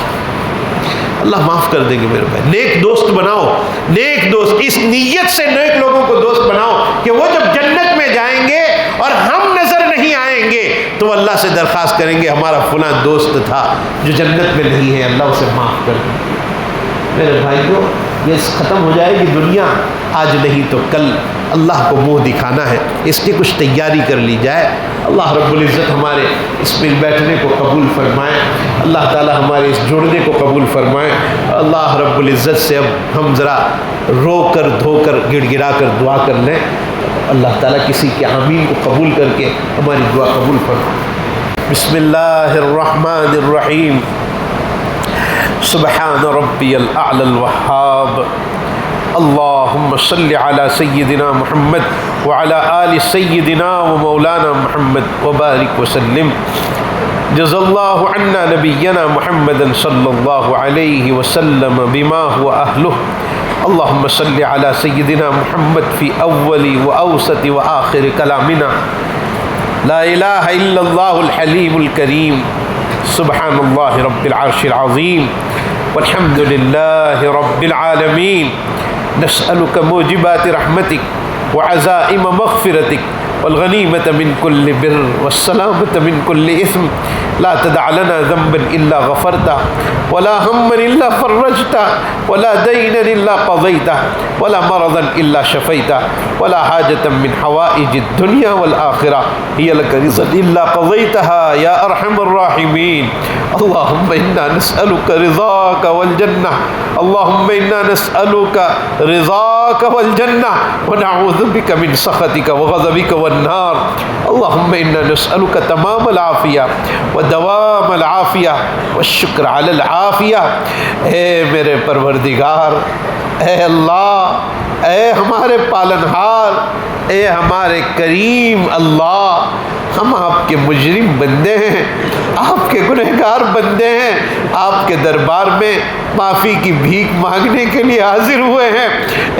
اللہ معاف کر دیں گے میرے بھائی۔ نیک دوست بناؤ، نیک دوست، اس نیت سے نیک لوگوں کو دوست بناؤ کہ وہ جب جنت میں جائیں گے اور ہم نظر نہیں آئیں گے تو اللہ سے درخواست کریں گے ہمارا فلاں دوست تھا جو جنت میں نہیں ہے، اللہ اسے معاف کر دیں۔ میرے بھائیوں، یہ ختم ہو جائے گی دنیا، آج نہیں تو کل اللہ کو منہ دکھانا ہے، اس کی کچھ تیاری کر لی جائے۔ اللہ رب العزت ہمارے اس میں بیٹھنے کو قبول فرمائے، اللہ تعالی ہمارے اس جڑنے کو قبول فرمائے۔ اللہ رب العزت سے اب ہم ذرا رو کر دھو کر گڑ گڑا کر دعا کر لیں، اللہ تعالیٰ کسی کے آمین کو قبول کر کے ہماری دعا قبول فرمائے۔ بسم اللہ الرحمن الرحیم، سبحان ربی الاعلی الوہاب، اللہم صلی علی سیدنا محمد وعلی آل سیدنا و مولانا محمد وبارک وسلم۔ جزا اللہ عنا نبینا محمد صلی اللہ علیہ وسلم بما هو اہلہ۔ اللہم صلی علی سیدنا محمد فی اول و اوسط و آخر کلامنا، لا الہ الا اللہ الحلیم الکریم، سبحان اللہ رب العرش العظیم، والحمد للہ رب العالمین۔ نسألك موجبات رحمتك وعزائم مغفرتك والغنیمة من كل بر والسلامة من كل إثم، لا تدع لنا ذنبا إلا غفرته ولا هما إلا فرجته ولا دينا إلا قضيته ولا مرضا إلا شفيته ولا حاجة من حوائج الدنيا والآخرة هي لك رضا إلا قضيتها يا أرحم الراحمين۔ اللهم إنا نسألك رضاك والجنة، اللهم إنا نسألك رضاك والجنة ونعوذ بك من سخطك وغضبك والنار۔ اللهم إنا نسألك تمام العافية ودوام العافية والشكر على العافية۔ اے میرے پروردگار، اے اللہ، اے ہمارے پالنہار، اے ہمارے کریم اللہ، ہم آپ کے مجرم بندے ہیں، آپ کے گنہگار بندے ہیں، آپ کے دربار میں معافی کی بھیک مانگنے کے لیے حاضر ہوئے ہیں۔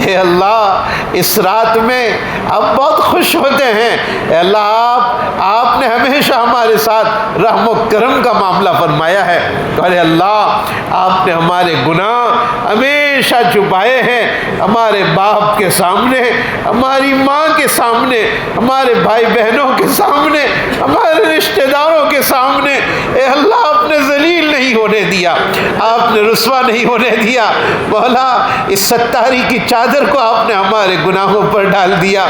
اے اللہ اس رات میں آپ بہت خوش ہوتے ہیں۔ اے اللہ آپ نے ہمیشہ ہمارے ساتھ رحم و کرم کا معاملہ فرمایا ہے، اور اے اللہ آپ نے ہمارے گناہ ہمیشہ چھپائے ہیں، ہمارے باپ کے سامنے، ہماری ماں کے سامنے، ہمارے بھائی بہنوں کے سامنے، ہمارے رشتہ داروں کے سامنے۔ اے اللہ آپ نے ذلیل نہیں ہونے دیا، آپ نے رسوا نہیں ہونے دیا۔ مولا اس ستاری کی چادر کو آپ نے ہمارے گناہوں پر ڈال دیا،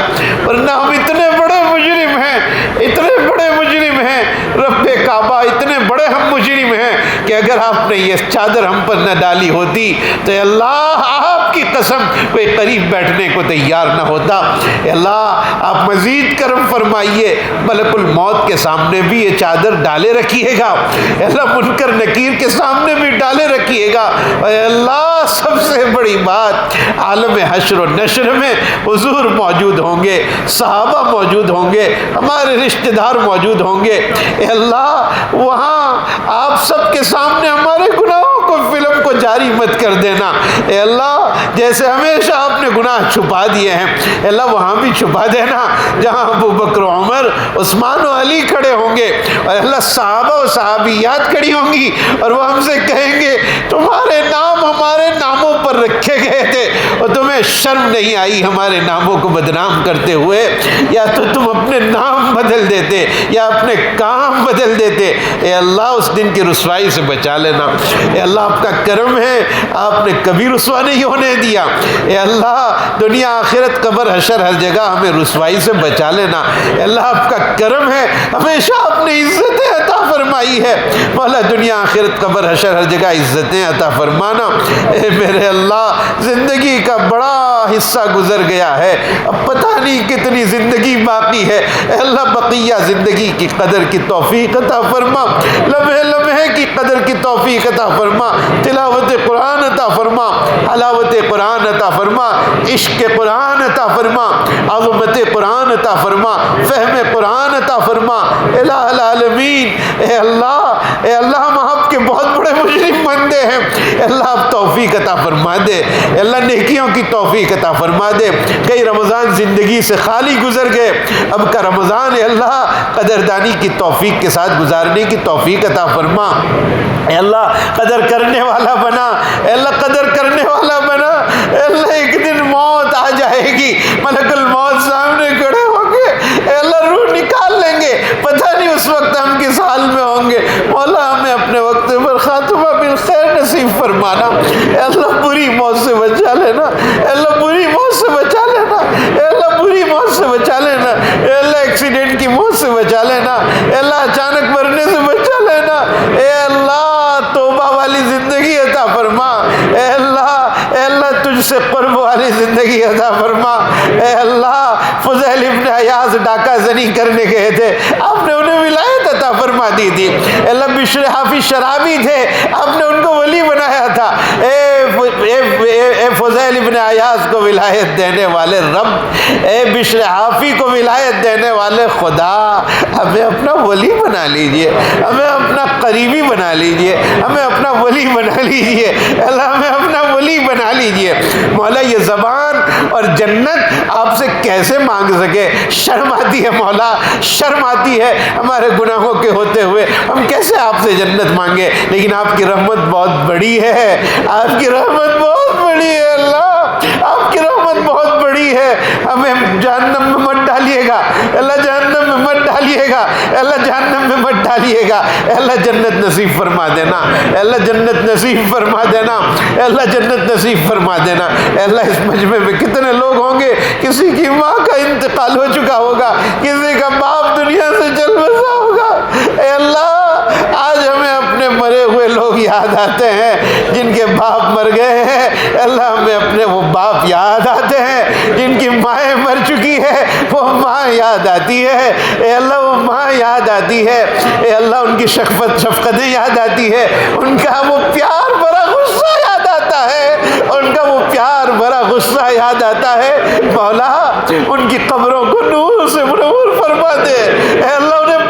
ورنہ ہم اتنے بڑے مجرم ہیں، اتنے بڑے مجرم ہیں رب کعبہ، اتنے بڑے ہم مجرم ہیں کہ اگر آپ نے یہ چادر ہم پر نہ ڈالی ہوتی تو اللہ آپ کی قسم کوئی قریب بیٹھنے کو تیار نہ ہوتا۔ اے اللہ آپ مزید کرم فرمائیے، ملک الموت کے سامنے بھی یہ چادر ڈالے رکھیے گا، اے اللہ منکر نکیر کے سامنے بھی ڈالے رکھیے گا۔ اے اللہ سب سے بڑی بات عالم حشر و نشر میں حضور موجود ہوں گے، صحابہ موجود ہوں گے، ہمارے رشتہ دار موجود ہوں گے۔ اے اللہ وہاں آپ سب کے سامنے ہمارے گناہوں کو فلم کو جاری مت کر دینا۔ اے اللہ جیسے ہمیشہ آپ نے گناہ چھپا دیے ہیں، اے اللہ وہاں بھی چھپا دینا جہاں ابو بکر و عمر، عثمان و علی کھڑے ہوں گے، اور اللہ صحابہ و صحابیات کھڑی ہوں گی، اور وہ ہم سے کہیں گے تمہارے نام ہمارے ناموں پر رکھے گئے تھے اور تمہیں شرم نہیں آئی ہمارے ناموں کو بدنام کرتے ہوئے، یا تو تم اپنے نام بدل دیتے یا اپنے کام بدل دیتے۔ اے اللہ اس دن کی رسوائی سے بچا لینا۔ اے اللہ آپ کا کرم ہے، آپ نے کبھی رسوا نہیں ہونے دیا۔ اے اللہ دنیا آخرت قبر حشر ہر جگہ ہمیں رسوائی سے بچا لینا۔ اے اللہ آپ کا کرم ہے، ہمیشہ آپ نے عزتیں عطا فرمائی ہے، مولا دنیا آخرت قبر حشر ہر جگہ عزتیں عطا فرمانا۔ اے میرے اللہ زندگی کا بڑا حصہ گزر گیا ہے، اب پتہ نہیں کتنی زندگی باقی ہے۔ اے اللہ بقیہ زندگی کی قدر کی توفیق عطا فرما، لمحے لمحے کی قدر کی توفیق عطا فرما، تلاوت قرآن عطا فرما، حلاوت قرآن عطا فرما، عشق قرآن عطا فرما، عظمت قرآن عطا فرما، فہم قرآن عطا فرما۔ الہ العالمین اے اللہ ہم آپ کے بہت بڑے مجرم بندے ہیں، اے اللہ آپ توفیق عطا فرما دے، اے اللہ نیکیوں کی توفیق عطا فرما دے۔ کئی رمضان زندگی سے خالی گزر گئے، اب کا رمضان اے اللہ قدردانی کی توفیق کے ساتھ گزارنے کی توفیق عطا فرما۔ اے اللہ قدر کرنے والا بنا، اے اللہ قدر کرنے والا بنا۔ اے اللہ ایک دن موت آ جائے گی، ملک الموت سامنے کھڑے ہوں گے، اے اللہ روح نکال لیں گے، پتہ نہیں اس وقت ہم کس حال میں ہوں گے۔ مولا ہمیں اپنے وقت پر خاتمہ بالخیر نصیب فرمانا۔ اے اللہ بری موت سے بچا لینا، اے اللہ بری موت سے بچا لینا، اے اللہ بری موت سے بچا لینا، اے اللہ ایکسیڈنٹ کی موت سے بچا لینا، اے اللہ اچانک مرنے سے بچا لینا، اے اللہ توبہ والی زندگی عطا فرما، اے اللہ تجھ سے قرب والی زندگی عطا فرما۔ اے اللہ فضیل ابن عیاض ڈاکہ زنی کرنے گئے تھے، آپ نے انہیں ولایت عطا فرما دی تھی۔ اے اللہ بشر حافظ شرابی تھے، آپ نے ان کو ولی بنایا تھا۔ اے فضیل ابن عیاض کو ولایت دینے والے رب، اے بشر حافظ کو ولایت دینے والے خدا، ہمیں اپنا ولی بنا لیجئے، ہمیں اپنا قریبی بنا لیجئے، ہمیں اپنا ولی بنا لیجئے، اللہ ہمیں اپنا ولی بنا لیجئے۔ مولا یہ زبان اور جنت آپ سے کیسے مانگ سکے، شرم آتی ہے مولا، شرم آتی ہے ہمارے گناہوں کے ہوتے ہوئے، ہم کیسے آپ سے جنت مانگے، لیکن آپ کی رحمت بہت بڑی ہے، آپ کی رحمت بہت بڑی ہے اللہ، آپ کی رحمت بہت بڑی ہے، ہمیں جہنم میں مت ڈالیے گا اللہ، جہنم میں مت ڈالیے گا اللہ، جہنم میں مت ڈالیے گا اللہ، جنت نصیب فرما دینا اللہ، جنت نصیب فرما دینا اللہ، جنت نصیب فرما دینا اللہ۔ اس مجمع میں کتنے لوگ ہوں گے، کسی کی ماں کا انتقال ہو چکا ہوگا، کسی کا باپ دنیا سے چل بسا ہوگا، اے اللہ آج ہمیں اپنے مرے ہوئے لوگ یاد آتے ہیں جن کے باپ مر گئے ہیں، اللہ ہمیں اپنے وہ باپ یاد آتے ہیں جن کی مائیں مر چکی ہے، وہ ماں یاد آتی ہے، اے اللہ وہ ماں یاد آتی ہے، اے اللہ ان کی شفقتیں یاد آتی ہے، ان کا وہ پیار بڑا غصہ یاد آتا ہے، ان کا وہ پیار بڑا غصہ یاد آتا ہے۔ مولا ان کی قبروں کو نور سے منور فرما دے، اے اللہ انہیں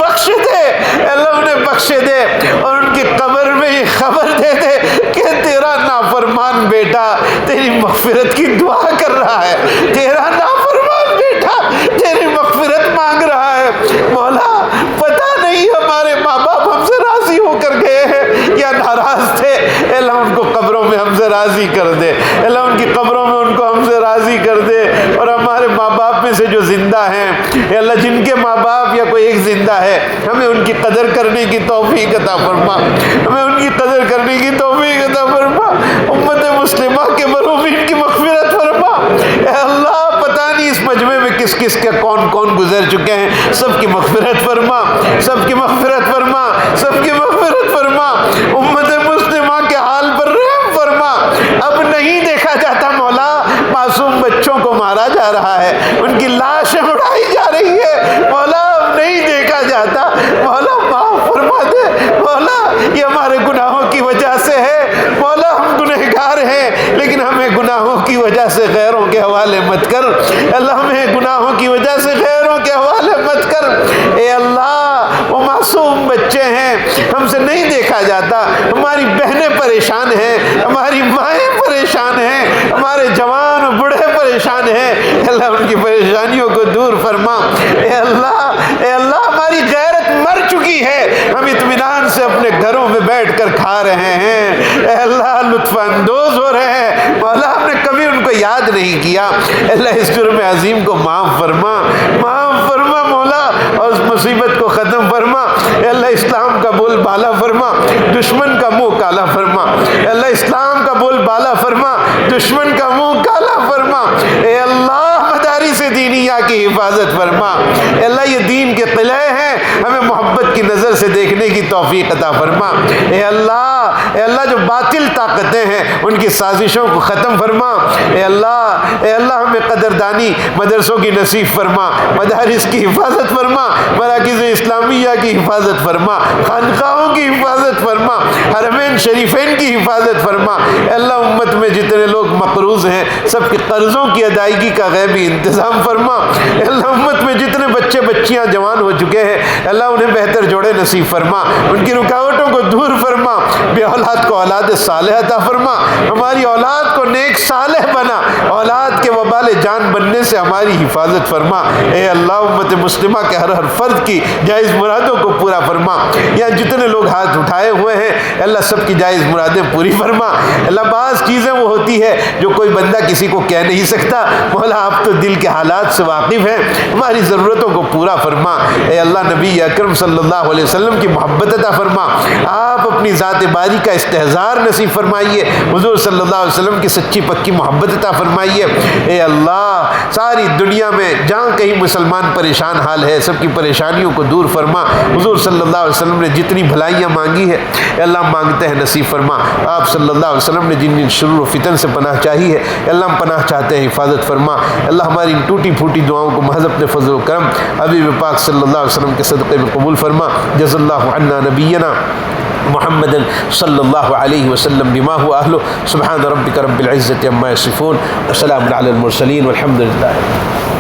مغفرت کی دعا کر رہا ہے، تیرا نافرمان بیٹا تیری مغفرت مانگ رہا ہے۔ مولا پتہ نہیں ہمارے ماں باپ ہم سے راضی ہو کر گئے ہیں یا ناراض تھے، اے اللہ ان کو قبروں میں ہم سے راضی کر دے، اے اللہ ان کی قبروں میں ان کو ہم سے راضی کر دے، اور ہمارے ماں باپ میں سے جو زندہ ہیں اے اللہ جن کے ماں باپ یا کوئی ایک زندہ ہے، ہمیں ان کی قدر کرنے کی توفیق عطا فرما، ہمیں ان کی قدر کرنے کی توفیق عطا فرما، امت مسلمہ کے مرومین کی مغفرت فرما۔ اے اللہ پتہ نہیں اس مجمع میں کس کس کے کون کون گزر چکے ہیں، سب کی مغفرت فرما، سب کی مغفرت فرما، سب کی مغفرت فرما، امت مسلمہ کے حال پر رحم فرما۔ اب نہیں دیکھا جاتا مولا، معصوم بچوں کو مارا جا رہا ہے، ان کی لاشیں اڑائی جا رہی ہے مولا، اب نہیں دیکھا جاتا مولا، معاف فرما دے مولا، یہ ہمارے گناہوں کی وجہ سے ہے مولا، ہم گنہگار ہیں لیکن ہمیں گناہوں کی وجہ سے غیروں کے حوالے مت کر، اللہ ہمیں گناہوں کی وجہ سے غیروں کے حوالے مت کر۔ اے اللہ وہ معصوم بچے ہیں، ہم سے نہیں دیکھا جاتا، ہماری بہنیں پریشان ہیں، ہماری مائیں پریشان ہیں، ہمارے جوان اور بوڑھے پریشان ہیں، اللہ ان کی پریشانیوں کو دور فرما۔ اے اللہ ہماری غیرت مر چکی ہے، ہم اطمینان سے اپنے گھروں میں بیٹھ کر کھا رہے ہیں، اے اللہ لطف اندوز ہو رہے ہیں مولا، ہم نے کبھی ان کو یاد نہیں کیا، اللہ اس جرم عظیم کو معاف فرما، معاف فرما مولا، اور اس مصیبت کو ختم فرما، اے اللہ اسلام کا بول بالا فرما، دشمن کا منہ کالا فرما، اے اللہ اسلام کا بول بالا فرما، دشمن کا منہ کالا فرما، اے اللہ مدارس دینیہ کی حفاظت فرما، اے اللہ یہ دین کے قلعے ہیں، ہمیں محبت کی نظر سے دیکھنے کی توفیق عطا فرما، اے اللہ جو باطل طاقتیں ہیں ان کی سازشوں کو ختم فرما، اے اللہ ہمیں قدردانی مدرسوں کی نصیب فرما، مدارس کی حفاظت فرما، مراکز اسلامیہ کی حفاظت فرما، خانقاہوں کی حفاظت فرما، حرمین شریفین کی حفاظت فرما، اے اللہ امت میں جتنے لوگ مقروض ہیں سب کے قرضوں کی ادائیگی کا غیبی انتظام فرما، اے اللہ امت میں جتنے بچے بچیاں جوان ہو چکے ہیں اللہ انہیں بہتر جوڑے نصیب فرما، ان کی رکاوٹوں کو دور فرما، بے اولاد کو اولاد صالح عطا فرما، ہماری اولاد کو نیک صالح بنا، اولاد کے وبال جان بننے سے ہماری حفاظت فرما، اے اللہ امت مسلمہ کے ہر فرد کی جائز مرادوں کو پورا فرما، یا جتنے لوگ ہاتھ اٹھائے ہوئے ہیں اللہ سب کی جائز مرادیں پوری فرما، اللہ بعض چیزیں وہ ہوتی ہے جو کوئی بندہ کسی کو کہہ نہیں سکتا، مولا آپ تو دل کے حالات سے واقف ہیں، ہماری ضرورتوں کو پورا فرما، اے اللہ نبی اکرم صلی اللہ علیہ وسلم کی محبت عطا فرما، آپ اپنی ذات باری کا استحضار نصیب فرمائیے، حضور صلی اللہ علیہ وسلم کی سچی پکی محبت عطا فرمائیے، اے اللہ ساری دنیا میں جہاں کہیں مسلمان پریشان حال ہے سب کی پریشانیوں کو دور فرما، حضور صلی اللہ علیہ وسلم نے جتنی بھلائیاں مانگی ہے اے اللہ مانگتے ہیں نصیب فرما، آپ صلی اللہ علیہ وسلم نے جن شرور و فتن سے پناہ چاہی ہے اے اللہ ہم پناہ چاہتے ہیں، حفاظت فرما، اللہ ہماری ان ٹوٹی پھوٹی دعاؤں کو محض اپنے فضل و کرم حبیب پاک صلی اللہ علیہ وسلم کے صدقے میں قبول فرما، جزا اللہ عنا نبینا محمد صلی اللہ علیہ وسلم بما هو اہلہ، سبحان ربک رب العزة عما یصفون، وسلام علی المرسلین والحمد للہ۔